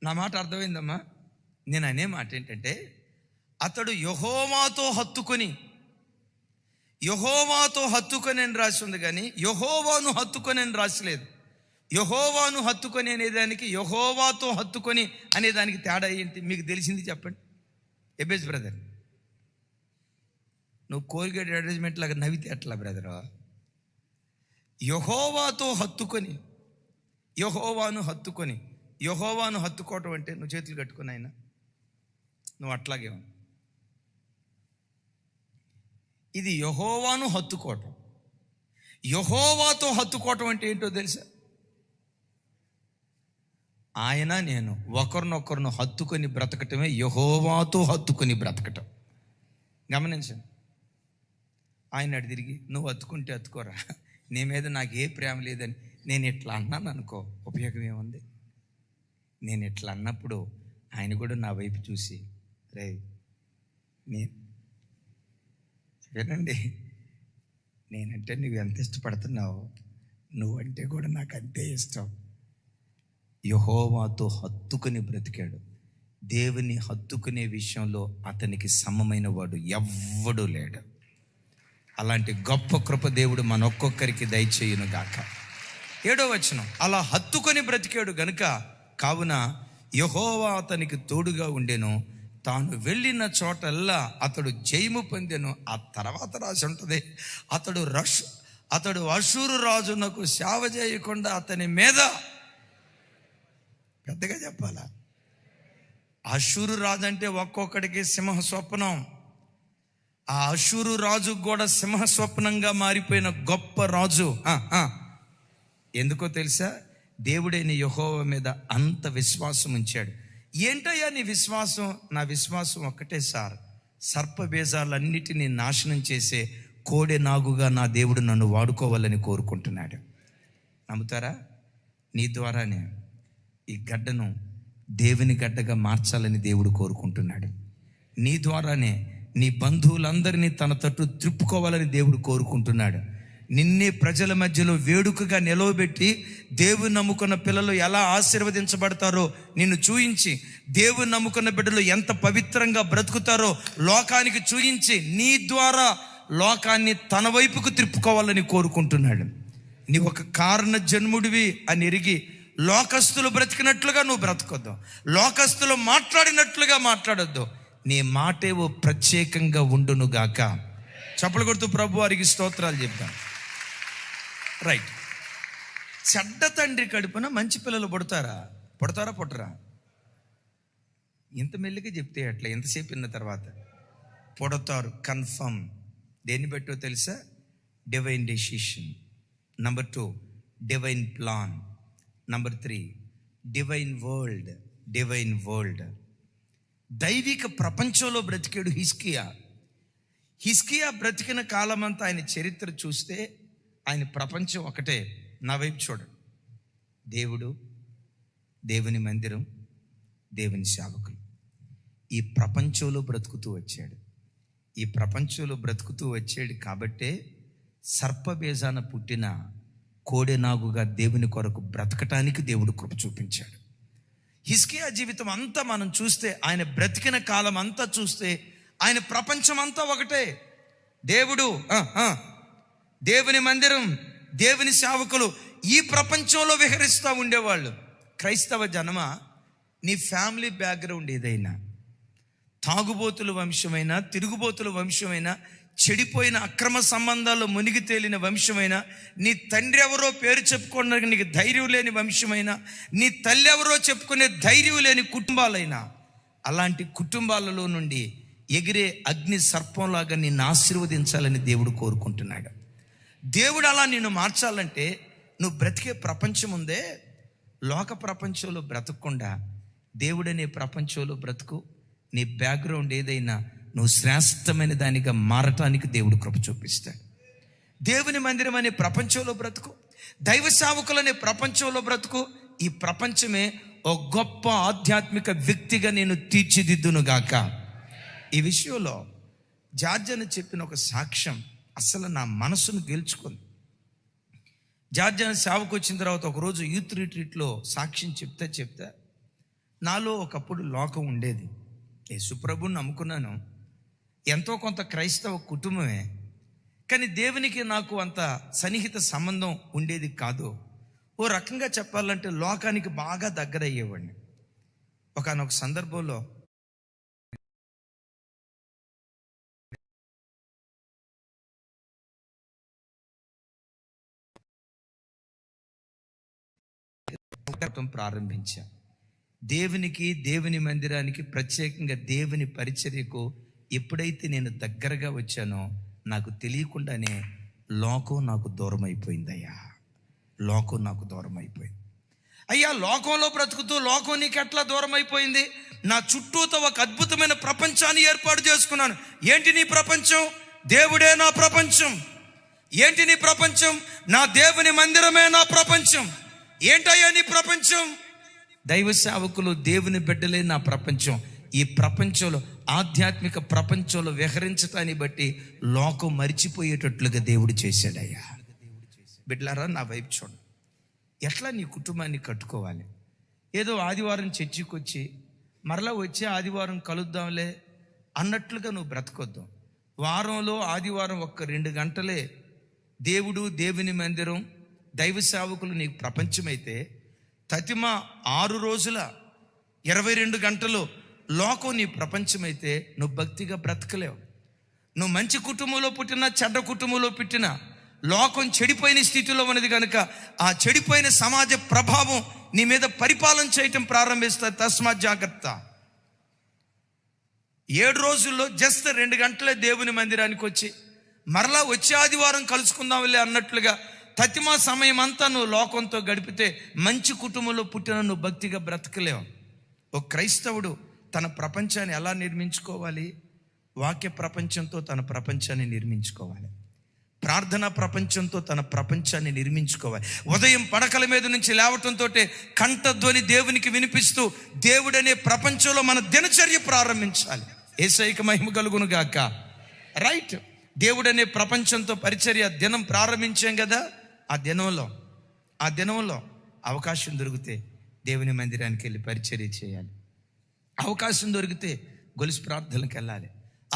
నా మాట అర్థమైందమ్మా? నేను అనే మాట ఏంటంటే, అతడు యెహోవాతో హత్తుకొని అని రాసి ఉంది, కానీ యెహోవాను హత్తుకొని అని రాసలేదు. యెహోవాను హత్తుకొని అనేదానికి యెహోవాతో హత్తుకొని అనేదానికి తేడా ఏంటి మీకు తెలిసింది చెప్పండి. ఎబేజ్ బ్రదర్, నువ్వు కోల్గేట్ అడ్వర్టైజ్మెంట్ లాగా నవ్వితే ఎట్లా బ్రదరు? యెహోవాతో హత్తుకొని, యెహోవాను హత్తుకోవటం అంటే నువ్వు చేతులు కట్టుకుని ఆయన నువ్వు అట్లాగే ఉంది. ఇది యెహోవాను హత్తుకోవటం. యెహోవాతో హత్తుకోవటం అంటే ఏంటో తెలుసా? ఆయన నేను ఒకరినొకరును హత్తుకొని బ్రతకటమే యెహోవాతో హత్తుకొని బ్రతకటం. గమనించండి. ఆయన అడి తిరిగి నువ్వు హత్తుకుంటే హత్తుకోరా, నీ మీద నాకు ఏ ప్రేమ లేదని నేను ఇట్లా అన్నాను అనుకో, ఉపయోగం ఏముంది? నేను ఇట్లా అన్నప్పుడు ఆయన కూడా నా వైపు చూసి, రే వినండి, నేనంటే నువ్వు ఎంత ఇష్టపడుతున్నావు, నువ్వంటే కూడా నాకు అంతే ఇష్టం. యెహోవాతో హత్తుకుని బ్రతికాడు. దేవుని హత్తుకునే విషయంలో అతనికి సమమైన వాడు ఎవ్వడూ లేడు. అలాంటి గొప్ప కృప దేవుడు మనొక్కొక్కరికి దయచేయును గాక. 7వ వచనం, అలా హత్తుకొని బ్రతికాడు గనుక కావున యెహోవా అతనికి తోడుగా ఉండెను, తాను వెళ్ళిన చోటల్లా అతడు జయము పొందెను. ఆ తర్వాత రాసి ఉంటుంది, అతడు అషూరు రాజునకు సేవ చేయకుండా అతని మీద, పెద్దగా చెప్పాలా, అషూరు రాజు అంటే ఒక్కొక్కడికి సింహ స్వప్నం. ఆ అషూరు రాజు కూడా సింహ స్వప్నంగా మారిపోయిన గొప్ప రాజు. ఎందుకో తెలుసా? దేవుడైన యెహోవా మీద అంత విశ్వాసం ఉంచాడు. ఏంటయ్యా నీ విశ్వాసం? నా విశ్వాసం ఒక్కటే సార్, సర్పబీజాలన్నిటినీ నాశనం చేసే కోడె నాగుగా నా దేవుడు నన్ను వాడుకోవాలని కోరుకుంటున్నాడు. నమ్ముతారా? నీ ద్వారానే ఈ గడ్డను దేవుని గడ్డగా మార్చాలని దేవుడు కోరుకుంటున్నాడు. నీ ద్వారానే నీ బంధువులందరినీ తన తట్టు త్రిప్పుకోవాలని దేవుడు కోరుకుంటున్నాడు. నిన్నే ప్రజల మధ్యలో వేడుకగా నిలవబెట్టి దేవుని నమ్ముకున్న పిల్లలు ఎలా ఆశీర్వదించబడతారో నిన్ను చూయించి, దేవుని నమ్ముకున్న బిడ్డలు ఎంత పవిత్రంగా బ్రతుకుతారో లోకానికి చూయించి, నీ ద్వారా లోకాన్ని తన వైపుకు త్రిప్పుకోవాలని కోరుకుంటున్నాడు. నీ ఒక కారణ జన్ముడివి అని ఎరిగి లోకస్తులు బ్రతికినట్లుగా నువ్వు బ్రతకొద్దు, లోకస్తులు మాట్లాడినట్లుగా మాట్లాడొద్దు. నీ మాటేవో ప్రత్యేకంగా ఉండునుగాక. చప్పలు కొడుతూ ప్రభు వారికి స్తోత్రాలు చెప్తాను. రైట్. చెడ్డ తండ్రి కడుపున మంచి పిల్లలు పుడతారా? పుట్టరా? ఇంత మెల్లిగా చెప్తే అట్లా ఎంతసేపు విన్న తర్వాత పుడతారు, కన్ఫర్మ్. దేన్ని బట్టో తెలుసా? Divine decision. Number 2, divine plan. Number 3, divine world. దైవిక ప్రపంచంలో బ్రతికాడు హిజ్కియా బ్రతికిన కాలమంతా ఆయన చరిత్ర చూస్తే ఆయన ప్రపంచం ఒకటే. నా వైపు చూడండి. దేవుడు, దేవుని మందిరం, దేవుని సేవకులు. ఈ ప్రపంచంలో బ్రతుకుతూ వచ్చాడు కాబట్టే సర్పబీజాన పుట్టిన కోడెనాగుగా దేవుని కొరకు బ్రతకటానికి దేవుడు కృప చూపించాడు. హిజ్కియా జీవితం అంతా మనం చూస్తే, ఆయన బ్రతికిన కాలం అంతా చూస్తే ఆయన ప్రపంచం అంతా ఒకటే. దేవుడు, దేవుని మందిరం, దేవుని సేవకులు ఈ ప్రపంచంలో విహరిస్తూ ఉండేవాళ్ళు. క్రైస్తవ జనమ, నీ ఫ్యామిలీ బ్యాక్గ్రౌండ్ ఏదైనా, తాగుబోతుల వంశమైనా, తిరుగుబోతుల వంశమైనా, చెడిపోయిన అక్రమ సంబంధాల్లో మునిగి తేలిన వంశమైనా, నీ తండ్రి ఎవరో పేరు చెప్పుకోవడానికి నీకు ధైర్యం లేని వంశమైనా, నీ తల్లి ఎవరో చెప్పుకునే ధైర్యం లేని కుటుంబాలైనా, అలాంటి కుటుంబాలలో నుండి ఎగిరే అగ్ని సర్పంలాగా నిన్ను ఆశీర్వదించాలని దేవుడు కోరుకుంటున్నాడు. దేవుడు అలా నిన్ను మార్చాలంటే నువ్వు బ్రతికే ప్రపంచం ఉందే, లోక ప్రపంచంలో బ్రతకకుండా దేవుడనే ప్రపంచంలో బ్రతుకు. నీ బ్యాక్గ్రౌండ్ ఏదైనా నువ్వు శ్రేష్టమైన దానిగా మారటానికి దేవుడు కృప చూపిస్తాడు. దేవుని మందిరం అనే ప్రపంచంలో బ్రతుకు, దైవ సేవకులనే ప్రపంచంలో బ్రతుకు. ఈ ప్రపంచమే ఒక గొప్ప ఆధ్యాత్మిక వ్యక్తిగా నేను తీర్చిదిద్దునుగాక. ఈ విషయంలో జార్జన్ చెప్పిన ఒక సాక్ష్యం అసలు నా మనసును గెలుచుకుంది. జార్జన్ సేవకు వచ్చిన తర్వాత ఒకరోజు యూత్ రిట్రీట్లో సాక్ష్యం చెప్తే నాలో ఒకప్పుడు లోకం ఉండేది. యేసుప్రభుని నమ్ముకున్నాను, ఎంతో కొంత క్రైస్తవ కుటుంబమే, కానీ దేవునికి నాకు అంత సన్నిహిత సంబంధం ఉండేది కాదు. ఓ రకంగా చెప్పాలంటే లోకానికి బాగా దగ్గర అయ్యేవాడిని. ఒకానొక సందర్భంలో ప్రారంభించా. దేవునికి, దేవుని మందిరానికి, ప్రత్యేకంగా దేవుని పరిచర్యకు ఎప్పుడైతే నేను దగ్గరగా వచ్చానో నాకు తెలియకుండానే లోకం నాకు దూరం అయిపోయిందయ్యా. అయ్యా, లోకంలో బ్రతుకుతూ లోకం నీకు ఎట్లా దూరం అయిపోయింది? నా చుట్టూతో ఒక అద్భుతమైన ప్రపంచాన్ని ఏర్పాటు చేసుకున్నాను. ఏంటి నీ ప్రపంచం? దేవుడే నా ప్రపంచం. ఏంటి నీ ప్రపంచం? నా దేవుని మందిరమే నా ప్రపంచం. ఏంటయ్యా నీ ప్రపంచం? దైవ సేవకులు, దేవుని బిడ్డలే నా ప్రపంచం. ఈ ప్రపంచంలో, ఆధ్యాత్మిక ప్రపంచంలో విహరించటాన్ని బట్టి లోకం మరిచిపోయేటట్లుగా దేవుడు చేశాడయ్యా. బిడ్డలారా, నా వైపు చూడండి. ఎట్లా నీ కుటుంబాన్ని కట్టుకోవాలి? ఏదో ఆదివారం చర్చికి వచ్చి మరలా వచ్చే ఆదివారం కలుద్దాంలే అన్నట్లుగా నువ్వు బ్రతకొద్దు. వారంలో ఆదివారం 1-2 గంటలే దేవుడు, దేవుని మందిరం, దైవ సేవకులు నీకు ప్రపంచమైతే, తతిమ 6 రోజుల 22 గంటలు లోకం నీ ప్రపంచమైతే నువ్వు భక్తిగా బ్రతకలేవు. నువ్వు మంచి కుటుంబంలో పుట్టినా, చెడ్డ కుటుంబంలో పుట్టినా, లోకం చెడిపోయిన స్థితిలో ఉన్నది కనుక ఆ చెడిపోయిన సమాజ ప్రభావం నీ మీద పరిపాలన చేయటం ప్రారంభిస్తుంది. తస్మాత్ జాగ్రత్త. 7 రోజుల్లో జస్ట్ 2 గంటలే దేవుని మందిరానికి వచ్చి మరలా వచ్చే ఆదివారం కలుసుకుందాంలే అన్నట్లుగా తతిమా సమయం అంతా నువ్వు లోకంతో గడిపితే మంచి కుటుంబంలో పుట్టిన నువ్వు భక్తిగా బ్రతకలేవు. ఒక క్రైస్తవుడు తన ప్రపంచాన్ని ఎలా నిర్మించుకోవాలి? వాక్య ప్రపంచంతో తన ప్రపంచాన్ని నిర్మించుకోవాలి. ప్రార్థనా ప్రపంచంతో తన ప్రపంచాన్ని నిర్మించుకోవాలి. ఉదయం పడకల మీద నుంచి లేవటంతో కంఠధ్వని దేవునికి వినిపిస్తూ దేవుడనే ప్రపంచంలో మన దినచర్య ప్రారంభించాలి. యేసయ్యకు మహిమ కలుగును గాక. రైట్, దేవుడనే ప్రపంచంతో పరిచర్య దినం ప్రారంభించాం కదా. ఆ దినంలో అవకాశం దొరికితే దేవుని మందిరానికి వెళ్ళి పరిచర్య చేయాలి. అవకాశం దొరికితే గొలుసు ప్రార్థనలకు వెళ్ళాలి.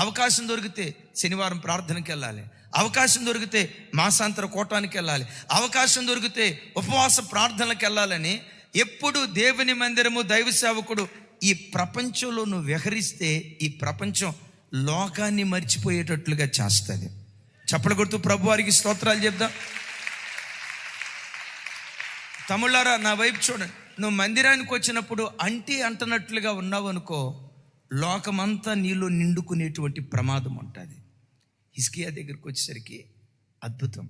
అవకాశం దొరికితే శనివారం ప్రార్థనకి వెళ్ళాలి. అవకాశం దొరికితే మాసాంతర కూటానికి వెళ్ళాలి. అవకాశం దొరికితే ఉపవాస ప్రార్థనలకు వెళ్ళాలని ఎప్పుడు దేవుని మందిరము, దైవ సేవకుడు ఈ ప్రపంచంలో నువ్వు విహరిస్తే ఈ ప్రపంచం లోకాన్ని మర్చిపోయేటట్లుగా చేస్తుంది. చప్పలు కొడుతూ ప్రభు వారికి స్తోత్రాలు చెప్దాం. తమ్ముళ్ళారా, నా వైపు చూడండి. నువ్వు మందిరానికి వచ్చినప్పుడు అంటున్నట్లుగా ఉన్నావు అనుకో, లోకమంతా నీలో నిండుకునేటువంటి ప్రమాదం ఉంటుంది. హిజ్కియా దగ్గరికి వచ్చేసరికి అద్భుతం.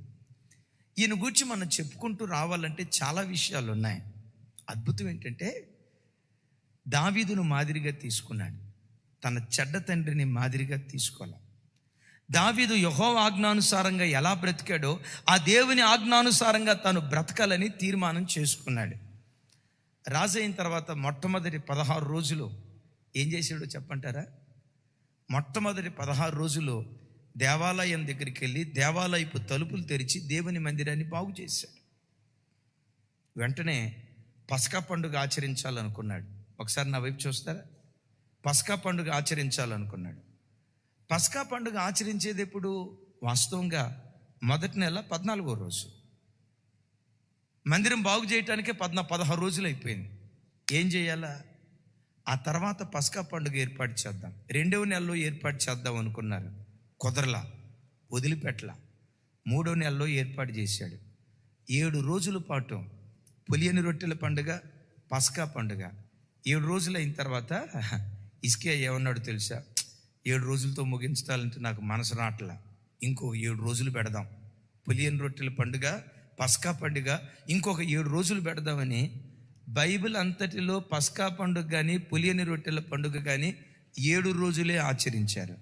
ఈయన గురించి మనం చెప్పుకుంటూ రావాలంటే చాలా విషయాలు ఉన్నాయి. అద్భుతం ఏంటంటే దావీదును మాదిరిగా తీసుకున్నాడు, తన చెడ్డ తండ్రిని మాదిరిగా తీసుకోవాలి. దావీదు యెహోవా ఆజ్ఞానుసారంగా ఎలా బ్రతికాడో ఆ దేవుని ఆజ్ఞానుసారంగా తాను బ్రతకాలని తీర్మానం చేసుకున్నాడు. రాజు అయిన తర్వాత మొట్టమొదటి 16 రోజులు ఏం చేశాడో చెప్పంటారా? మొట్టమొదటి 16 రోజులు దేవాలయం దగ్గరికి వెళ్ళి దేవాలయపు తలుపులు తెరిచి దేవుని మందిరాన్ని బాగు చేశాడు. వెంటనే పస్కా పండుగ ఆచరించాలనుకున్నాడు. ఒకసారి నా వైపు చూస్తారా? పస్కా పండుగ ఆచరించాలనుకున్నాడు. పస్కా పండుగ ఆచరించేది ఎప్పుడు? వాస్తవంగా మొదటి నెల 14వ రోజు. మందిరం బాగు చేయటానికే 16 రోజులు అయిపోయింది. ఏం చేయాలా? ఆ తర్వాత పస్కా పండుగ ఏర్పాటు చేద్దాం, 2వ నెలలో ఏర్పాటు చేద్దాం అనుకున్నారు. కుదరలా, వదిలిపెట్టలా. 3వ నెలలో ఏర్పాటు చేశాడు. 7 రోజుల పాటు పులియని రొట్టెల పండుగ, పస్కా పండుగ. 7 రోజులు అయిన తర్వాత హిజ్కియా ఏమన్నాడు తెలుసా? 7 రోజులతో ముగించాలంటే నాకు మనసు రాట్లా, ఇంకో 7 రోజులు పెడదాం. పులియని రొట్టెల పండుగ, పస్కా పండుగ ఇంకొక 7 రోజులు పెడదామని బైబిల్ అంతటిలో పస్కా పండుగ కానీ పులియని రొట్టెల పండుగ కానీ 7 రోజులే ఆచరించారు.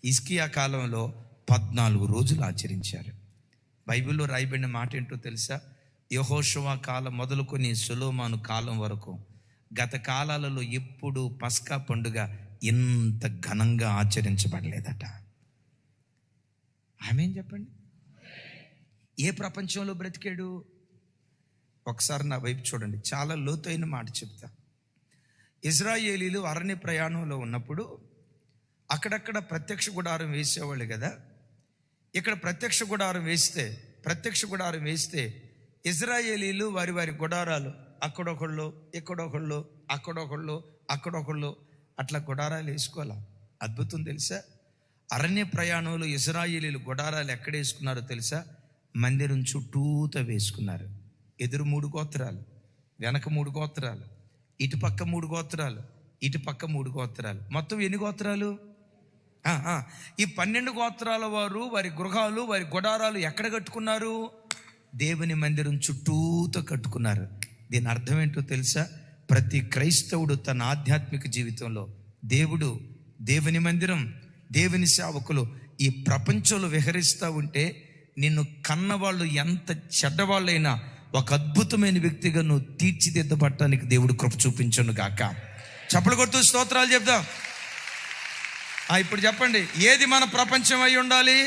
హిజ్కియా కాలంలో 14 రోజులు ఆచరించారు. బైబిల్లో రాయబడిన మాట ఏంటో తెలుసా? యెహోషువ కాలం మొదలుకొని సొలొమోను కాలం వరకు గత కాలాలలో ఎప్పుడు పస్కా పండుగ ఇంత ఘనంగా ఆచరించబడలేదట. ఆమేన్ చెప్పండి. ఏ ప్రపంచంలో బ్రతికాడు? ఒకసారి నా వైపు చూడండి, చాలా లోతైన మాట చెప్తా. ఇశ్రాయేలీలు అరణ్య ప్రయాణంలో ఉన్నప్పుడు అక్కడక్కడ ప్రత్యక్ష గుడారం వేసేవాళ్ళు కదా. ఇక్కడ ప్రత్యక్ష గుడారం వేస్తే ఇశ్రాయేలీలు వారి వారి గుడారాలు అక్కడొకళ్ళు, ఇక్కడొకళ్ళు, అక్కడొకళ్ళు అట్లా గుడారాలు వేసుకోవాలా. అద్భుతం తెలుసా? అరణ్య ప్రయాణంలో ఇశ్రాయేలీలు గుడారాలు ఎక్కడ వేసుకున్నారో తెలుసా? మందిరం చుట్టూతో వేసుకున్నారు. ఎదురు 3 గోత్రాలు, వెనక 3 గోత్రాలు, ఇటు పక్క 3 గోత్రాలు, ఇటు పక్క 3 గోత్రాలు, మొత్తం ఎన్ని గోత్రాలు? ఈ 12 గోత్రాల వారు వారి గృహాలు, వారి గుడారాలు ఎక్కడ కట్టుకున్నారు? దేవుని మందిరం చుట్టూతో కట్టుకున్నారు. దీని అర్థం ఏంటో తెలుసా? ప్రతి క్రైస్తవుడు తన ఆధ్యాత్మిక జీవితంలో దేవుడు, దేవుని మందిరం, దేవుని సేవకులు ఈ ప్రపంచంలో విహరిస్తూ ఉంటే నిన్ను కన్నవాళ్ళు ఎంత చెడ్డవాళ్ళైనా ఒక అద్భుతమైన వ్యక్తిగా నువ్వు తీర్చిదిద్దబడటానికి దేవుడు కృప చూపించను గాక. చప్పలు కొడుతూ స్తోత్రాలు చెప్దాం. ఇప్పుడు చెప్పండి, ఏది మన ప్రపంచం అయి ఉండాలి?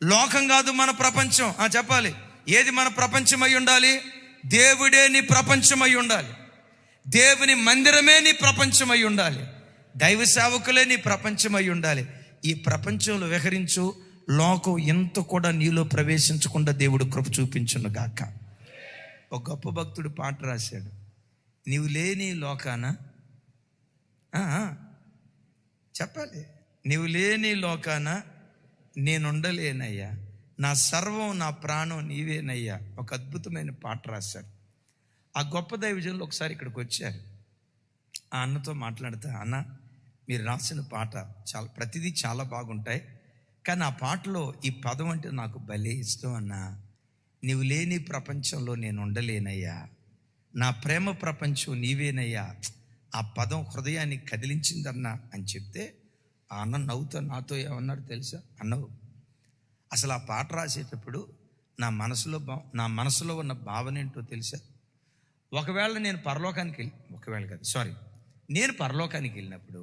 లోకం కాదు మన ప్రపంచం. చెప్పాలి, ఏది మన ప్రపంచం అయి ఉండాలి? దేవుడే నీ ప్రపంచం అయి ఉండాలి. దేవుని మందిరమే నీ ప్రపంచం అయి ఉండాలి. దైవ సేవకులే నీ ప్రపంచం అయి ఉండాలి. ఈ ప్రపంచంలో విహరించు. లోకం ఎంత కూడా నీలో ప్రవేశించకుండా దేవుడు కృప చూపించును గాక. ఒక గొప్ప భక్తుడు పాట రాశాడు, నీవు లేని లోకాన, చెప్పాలి, నీవు లేని లోకాన నేనుండలేనయ్యా, నా సర్వం నా ప్రాణం నీవేనయ్యా. ఒక అద్భుతమైన పాట రాశాడు. ఆ గొప్ప దైవజనులు ఒకసారి ఇక్కడికి వచ్చారు. ఆ అన్నతో మాట్లాడుతా, అన్న మీరు రాసిన పాట ప్రతిదీ చాలా బాగుంటాయి, కానీ ఆ పాటలో ఈ పదం అంటే నాకు భలే ఇష్టం అన్నా. నీవు లేని ప్రపంచంలో నేను ఉండలేనయ్యా, నా ప్రేమ ప్రపంచం నీవేనయ్యా. ఆ పదం హృదయాన్ని కదిలించిందన్నా అని చెప్తే ఆ అన్న నవ్వుతో నాతో ఏమన్నాడు తెలుసా? అన్నవు అసలు ఆ పాట రాసేటప్పుడు నా మనసులో ఉన్న భావన ఏంటో తెలుసా? ఒకవేళ నేను పరలోకానికి వెళ్ళినప్పుడు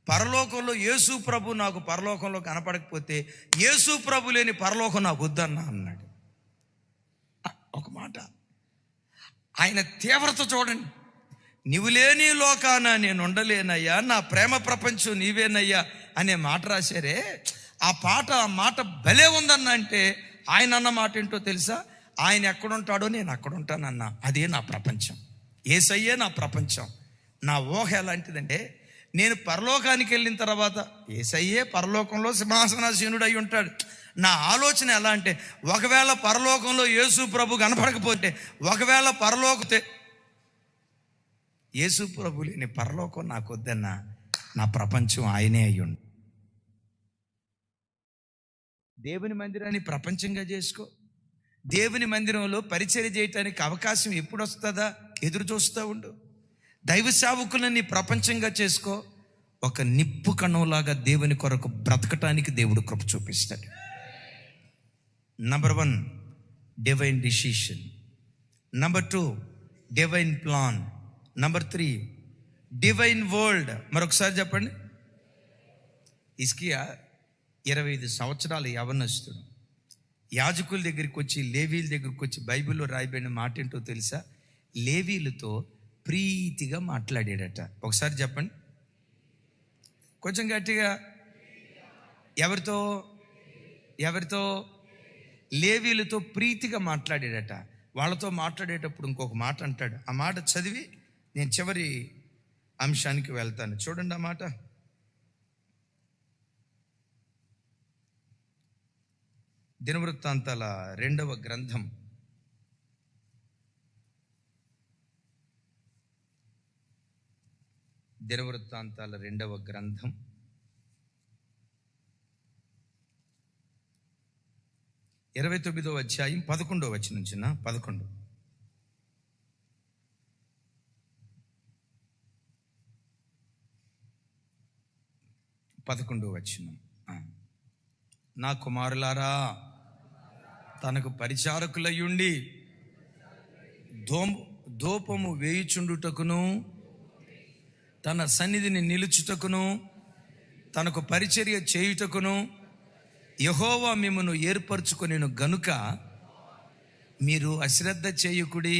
పరలోకంలో యేసు ప్రభు నాకు పరలోకంలో కనపడకపోతే యేసు ప్రభు లేని పరలోకం నాకు వద్దన్నా అన్నాడు. ఒక మాట, ఆయన తీవ్రత చూడండి. నీవు లేని లోకాన నేను ఉండలేనయ్యా, నా ప్రేమ ప్రపంచం నీవేనయ్యా అనే మాట రాశారే. ఆ మాట భలే ఉందన్న. అంటే ఆయన అన్న మాట ఏంటో తెలుసా? ఆయన ఎక్కడుంటాడో నేను అక్కడ ఉంటానన్నా. అదే నా ప్రపంచం, యేసయ్యే నా ప్రపంచం. నా ఊహ ఎలాంటిదంటే, నేను పరలోకానికి వెళ్ళిన తర్వాత యేసయ్యే పరలోకంలో సింహాసనాసీనుడు అయి ఉంటాడు. నా ఆలోచన ఎలా అంటే, ఒకవేళ పరలోకంలో యేసు ప్రభు కనపడకపోతే, ఒకవేళ యేసు ప్రభు లేని పరలోకం నాకు వద్దన్నా, నా ప్రపంచం ఆయనే అయ్యుండు. దేవుని మందిరాన్ని ప్రపంచంగా చేసుకో. దేవుని మందిరంలో పరిచర్య చేయటానికి అవకాశం ఎప్పుడు వస్తుందా ఎదురు చూస్తూ ఉండు. దైవ సేవకులని ప్రపంచంగా చేసుకో. ఒక నిప్పు కణంలాగా దేవుని కొరకు బ్రతకటానికి దేవుడు కృప చూపిస్తాడు. Number 1 divine decision, number 2 divine plan, number 3 divine world. మరొకసారి చెప్పండి. హిజ్కియా 25 సంవత్సరాల యవనస్తుడు యాజకుల దగ్గరికి వచ్చి, లేవీల దగ్గరికి వచ్చి బైబిల్లో రాయబడిన మాట ఏంటో తెలుసా? లేవీలతో ప్రీతిగా మాట్లాడాడట. ఒకసారి చెప్పండి కొంచెం గట్టిగా. ఎవరితో? లేవీలతో ప్రీతిగా మాట్లాడాడట. వాళ్ళతో మాట్లాడేటప్పుడు ఇంకొక మాట అంటాడు. ఆ మాట చదివి నేను చివరి అంశానికి వెళ్తాను. చూడండి ఆ మాట. దినవృత్తాంతాల 2వ గ్రంథం 2వ గ్రంథం 29వ అధ్యాయం 11వ వచనం. 11వ వచనం. నా కుమారులారా, తనకు పరిచారకులయ్యుండి ధూపము వేయుచుండుటకును, తన సన్నిధిని నిలుచుటకును, తనకు పరిచర్య చేయుటకును యెహోవా మిమ్మును ఏర్పరచుకొనెను గనుక మీరు అశ్రద్ధ చేయకుడి.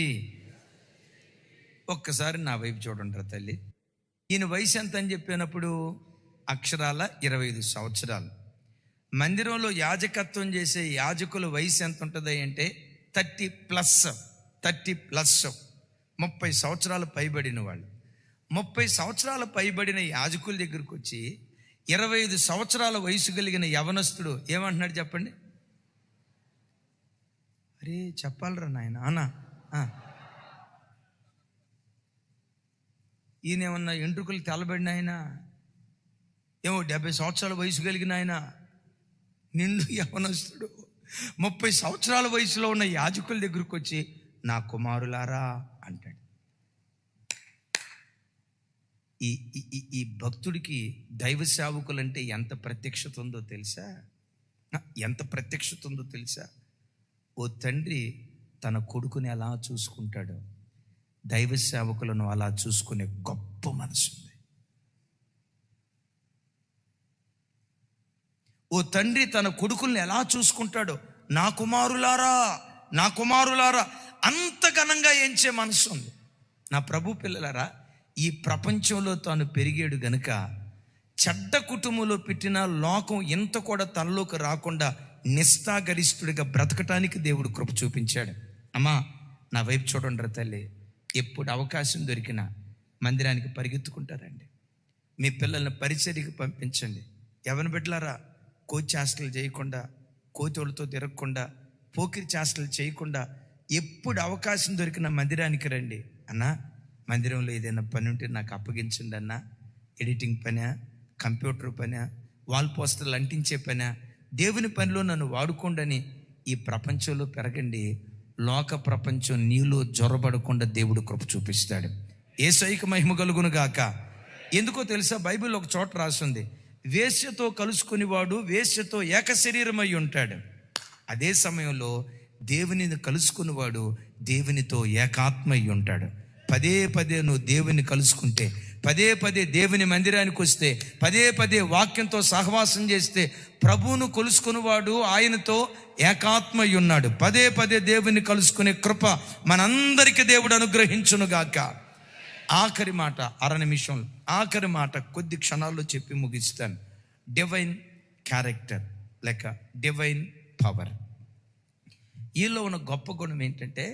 ఒక్కసారి నా వైపు చూడండి తల్లి. ఈయన వయసు ఎంత అని చెప్పినప్పుడు అక్షరాల 25 సంవత్సరాలు. మందిరంలో యాజకత్వం చేసే యాజకుల వయసు ఎంత ఉంటుంది అంటే 30+. 30 సంవత్సరాలు పైబడిన వాళ్ళు. 30 సంవత్సరాలు పైబడిన యాజకుల దగ్గరికి వచ్చి 25 సంవత్సరాల వయసు కలిగిన యవనస్తుడు ఏమంటున్నాడు చెప్పండి? అరే చెప్పాలరా నాయన అన్నా. ఈయన ఏమన్నా ఎంట్రుకలు తెల్లబడిన ఆయన, ఏమో 70 సంవత్సరాల వయసు కలిగిన ఆయన, నిండు యవనస్తుడు 30 సంవత్సరాల వయసులో ఉన్న యాజకుల దగ్గరికి వచ్చి నా కుమారులారా అంటాడు. ఈ భక్తుడికి దైవ సేవకులంటే ఎంత ప్రత్యక్షత ఉందో తెలుసా? ఓ తండ్రి తన కొడుకుని ఎలా చూసుకుంటాడో దైవ సేవకులను అలా చూసుకునే గొప్ప మనసు ఉంది. ఓ తండ్రి తన కొడుకుల్ని ఎలా చూసుకుంటాడో, నా కుమారులారా అంత ఘనంగా ఎంచే మనసు ఉంది. నా ప్రభు పిల్లలారా, ఈ ప్రపంచంలో తాను పెరిగాడు గనుక చెడ్డ కుటుంబంలో పెట్టిన లోకం ఇంత కూడా తనలోకి రాకుండా నిష్ఠాగరిష్ఠుడిగా బ్రతకటానికి దేవుడు కృప చూపించాడు. అమ్మా నా వైపు చూడండి తల్లి. ఎప్పుడు అవకాశం దొరికినా మందిరానికి పరిగెత్తుకుంటారండి. మీ పిల్లల్ని పరిచర్యకి పంపించండి. ఎవరిని బిడ్డలారా, కోచి చేష్టలు చేయకుండా, కోతోళ్ళతో తిరగకుండా, పోకిరి చేష్టలు చేయకుండా ఎప్పుడు అవకాశం దొరికిన మందిరానికి రండి. అన్నా మందిరంలో ఏదైనా పని ఉంటే నాకు అప్పగించండి అన్నా, ఎడిటింగ్ పనా, కంప్యూటర్ పనా, వాల్ పోస్టర్లు అంటించే పనా, దేవుని పనిలో నన్ను వాడుకోండని ఈ ప్రపంచంలో పెరగండి. లోక ప్రపంచం నీలో జొరబడకుండా దేవుడు కృప చూపిస్తాడు. యేసయ్యకు మహిమ కలుగును గాక. ఎందుకో తెలుసా, బైబిల్ ఒక చోట రాసింది, వేశ్యతో కలుసుకునేవాడు వేశ్యతో ఏక శరీరమై ఉంటాడు. అదే సమయంలో దేవునిని కలుసుకునేవాడు దేవునితో ఏకాత్మై ఉంటాడు. పదే పదే నువ్వు దేవుని కలుసుకుంటే, పదే పదే దేవుని మందిరానికి వస్తే, పదే పదే వాక్యంతో సహవాసం చేస్తే, ప్రభువును కొలుసుకునేవాడు ఆయనతో ఏకాత్మై ఉన్నాడు. పదే పదే దేవుని కలుసుకునే కృప మనందరికీ దేవుడు అనుగ్రహించునుగాక. ఆఖరి మాట, అర నిమిషంలో ఆఖరి మాట కొద్ది క్షణాల్లో చెప్పి ముగిస్తాను. డివైన్ క్యారెక్టర్ లేక డివైన్ పవర్. ఈలో ఉన్న గొప్ప గుణం ఏంటంటే,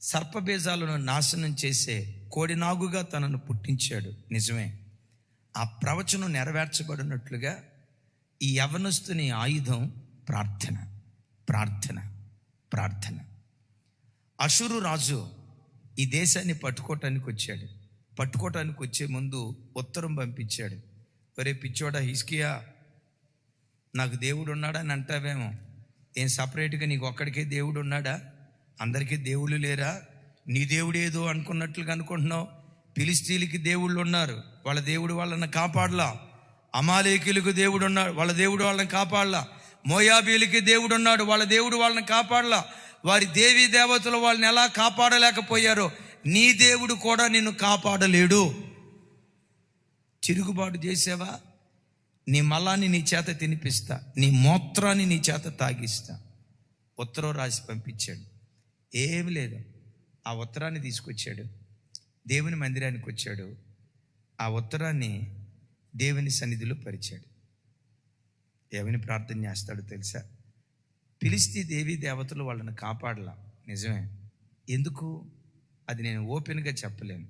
సర్పబీజాలను నాశనం చేసే కోడినాగుగా తనను పుట్టించాడు. నిజమే, ఆ ప్రవచనం నెరవేర్చబడినట్లుగా ఈ యవనస్తుని ఆయుధం ప్రార్థన, ప్రార్థన, ప్రార్థన. అషూరు రాజు ఈ దేశాన్ని పట్టుకోవటానికి వచ్చాడు. పట్టుకోవటానికి వచ్చే ముందు ఉత్తరం పంపించాడు. ఒరే పిచ్చోడా హిజ్కియా, నాకు దేవుడు ఉన్నాడని అంటావేమో, ఏం సపరేట్గా నీకు ఒక్కడికే దేవుడు ఉన్నాడా? అందరికీ దేవుళ్ళు లేరా? నీ దేవుడు ఏదో అనుకున్నట్లుగా అనుకుంటున్నావు. ఫిలిస్తీన్లకి దేవుళ్ళు ఉన్నారు, వాళ్ళ దేవుడు వాళ్ళని కాపాడలా. అమాలేకీలకు దేవుడు ఉన్నాడు, వాళ్ళ దేవుడు వాళ్ళని కాపాడలా. మోయాబీలకి దేవుడు ఉన్నాడు, వాళ్ళ దేవుడు వాళ్ళని కాపాడలా. వారి దేవీ దేవతలు వాళ్ళని ఎలా కాపాడలేకపోయారో నీ దేవుడు కూడా నిన్ను కాపాడలేడు. తిరుగుబాటు చేసావా, నీ మలాన్ని నీ చేత తినిపిస్తా, నీ మూత్రాన్ని నీ చేత తాగిస్తా. ఉత్తరం రాసి పంపించాడు. ఏమి లేదు, ఆ ఉత్తరాన్ని తీసుకొచ్చాడు, దేవుని మందిరానికి వచ్చాడు. ఆ ఉత్తరాన్ని దేవుని సన్నిధిలో పరిచాడు. ఏమని ప్రార్థన చేస్తాడో తెలుసా? ఫిలిస్తీ దేవీ దేవతలు వాళ్ళని కాపాడలా, నిజమే. ఎందుకు? అది నేను ఓపెన్గా చెప్పలేను.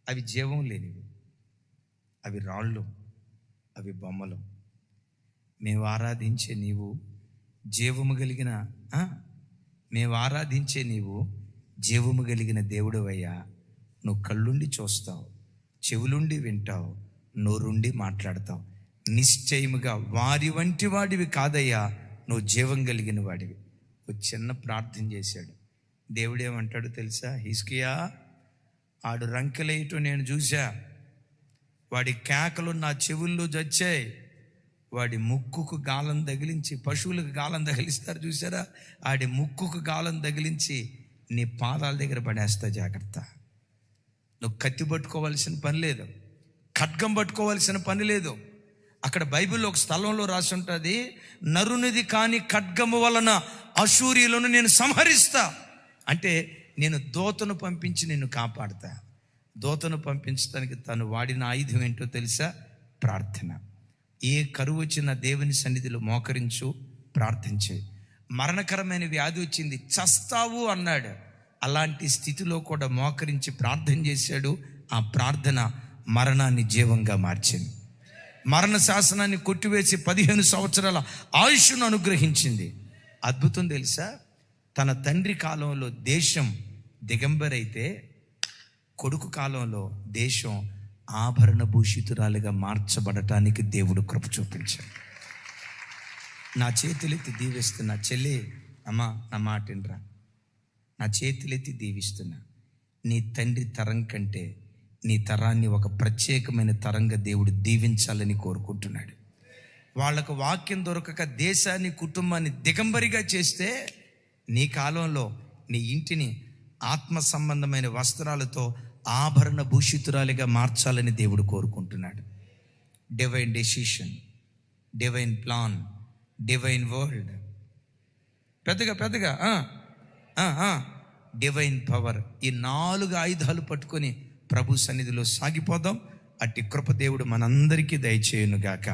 అవి జీవం లేనివి, అవి రాళ్ళు, అవి బొమ్మలు. మేము ఆరాధించే నీవు జీవము కలిగిన మేము ఆరాధించే నీవు జీవము కలిగిన దేవుడవయ్యా. నువ్వు కళ్ళుండి చూస్తావు, చెవులుండి వింటావు, నోరుండి మాట్లాడతావు. నిశ్చయముగా వారి వంటి వాడివి కాదయ్యా, నువ్వు జీవం కలిగిన వాడివి. ఒక చిన్న ప్రార్థన చేశాడు. దేవుడేమంటాడు తెలుసా? హిజ్కియా, ఆడు రంకెలేయటం నేను చూసా, వాడి కేకలు నా చెవుల్లో చచ్చాయి, వాడి ముక్కుకు గాలం తగిలించి, పశువులకు గాలం తగిలిస్తారు చూసారా, ఆడి ముక్కుకు గాలం తగిలించి నీ పాదాల దగ్గర పడేస్తా, జాగ్రత్త. నువ్వు కత్తి పట్టుకోవాల్సిన పని లేదు, ఖడ్గం పట్టుకోవాల్సిన పని లేదు. అక్కడ బైబిల్లో ఒక స్థలంలో రాసి ఉంటుంది, నరునిది కాని ఖడ్గము వలన అశూరీయులను నేను సంహరిస్తా. అంటే నేను దూతను పంపించి నిన్ను కాపాడుతా. దూతను పంపించడానికి తను వాడిన ఆయుధం ఏంటో తెలుసా? ప్రార్థన. ఏ కరువు వచ్చిన దేవుని సన్నిధిలో మోకరించు, ప్రార్థించే. మరణకరమైన వ్యాధి వచ్చింది, చస్తావు అన్నాడు. అలాంటి స్థితిలో కూడా మోకరించి ప్రార్థన చేశాడు. ఆ ప్రార్థన మరణాన్ని జీవంగా మార్చింది. మరణ శాసనాన్ని కొట్టివేసి 15 సంవత్సరాల ఆయుష్ను అనుగ్రహించింది. అద్భుతం తెలుసా? తన తండ్రి కాలంలో దేశం దిగంబరైతే కొడుకు కాలంలో దేశం ఆభరణ భూషితురాలుగా మార్చబడటానికి దేవుడు కృప చూపించాడు. నా చేతులెత్తి దీవిస్తున్నా చెల్లి, అమ్మా నా మాట వినరా, నా చేతులెత్తి దీవిస్తున్నా. నీ తండ్రి తరం కంటే నీ తరాన్ని ఒక ప్రత్యేకమైన తరంగా దేవుడు దీవించాలని కోరుకుంటున్నాడు. వాళ్ళకు వాక్యం దొరకక దేశాన్ని, కుటుంబాన్ని దిగంబరిగా చేస్తే నీ కాలంలో నీ ఇంటిని ఆత్మ సంబంధమైన వస్త్రాలతో ఆభరణ భూషితురాలిగా మార్చాలని దేవుడు కోరుకుంటున్నాడు. Divine decision, divine plan, divine word, పెద్దగా డివైన్ పవర్. ఈ 4 ఆయుధాలు పట్టుకొని ప్రభు సన్నిధిలో సాగిపోదాం. అట్టి కృప దేవుడు మనందరికీ దయచేయునుగాక.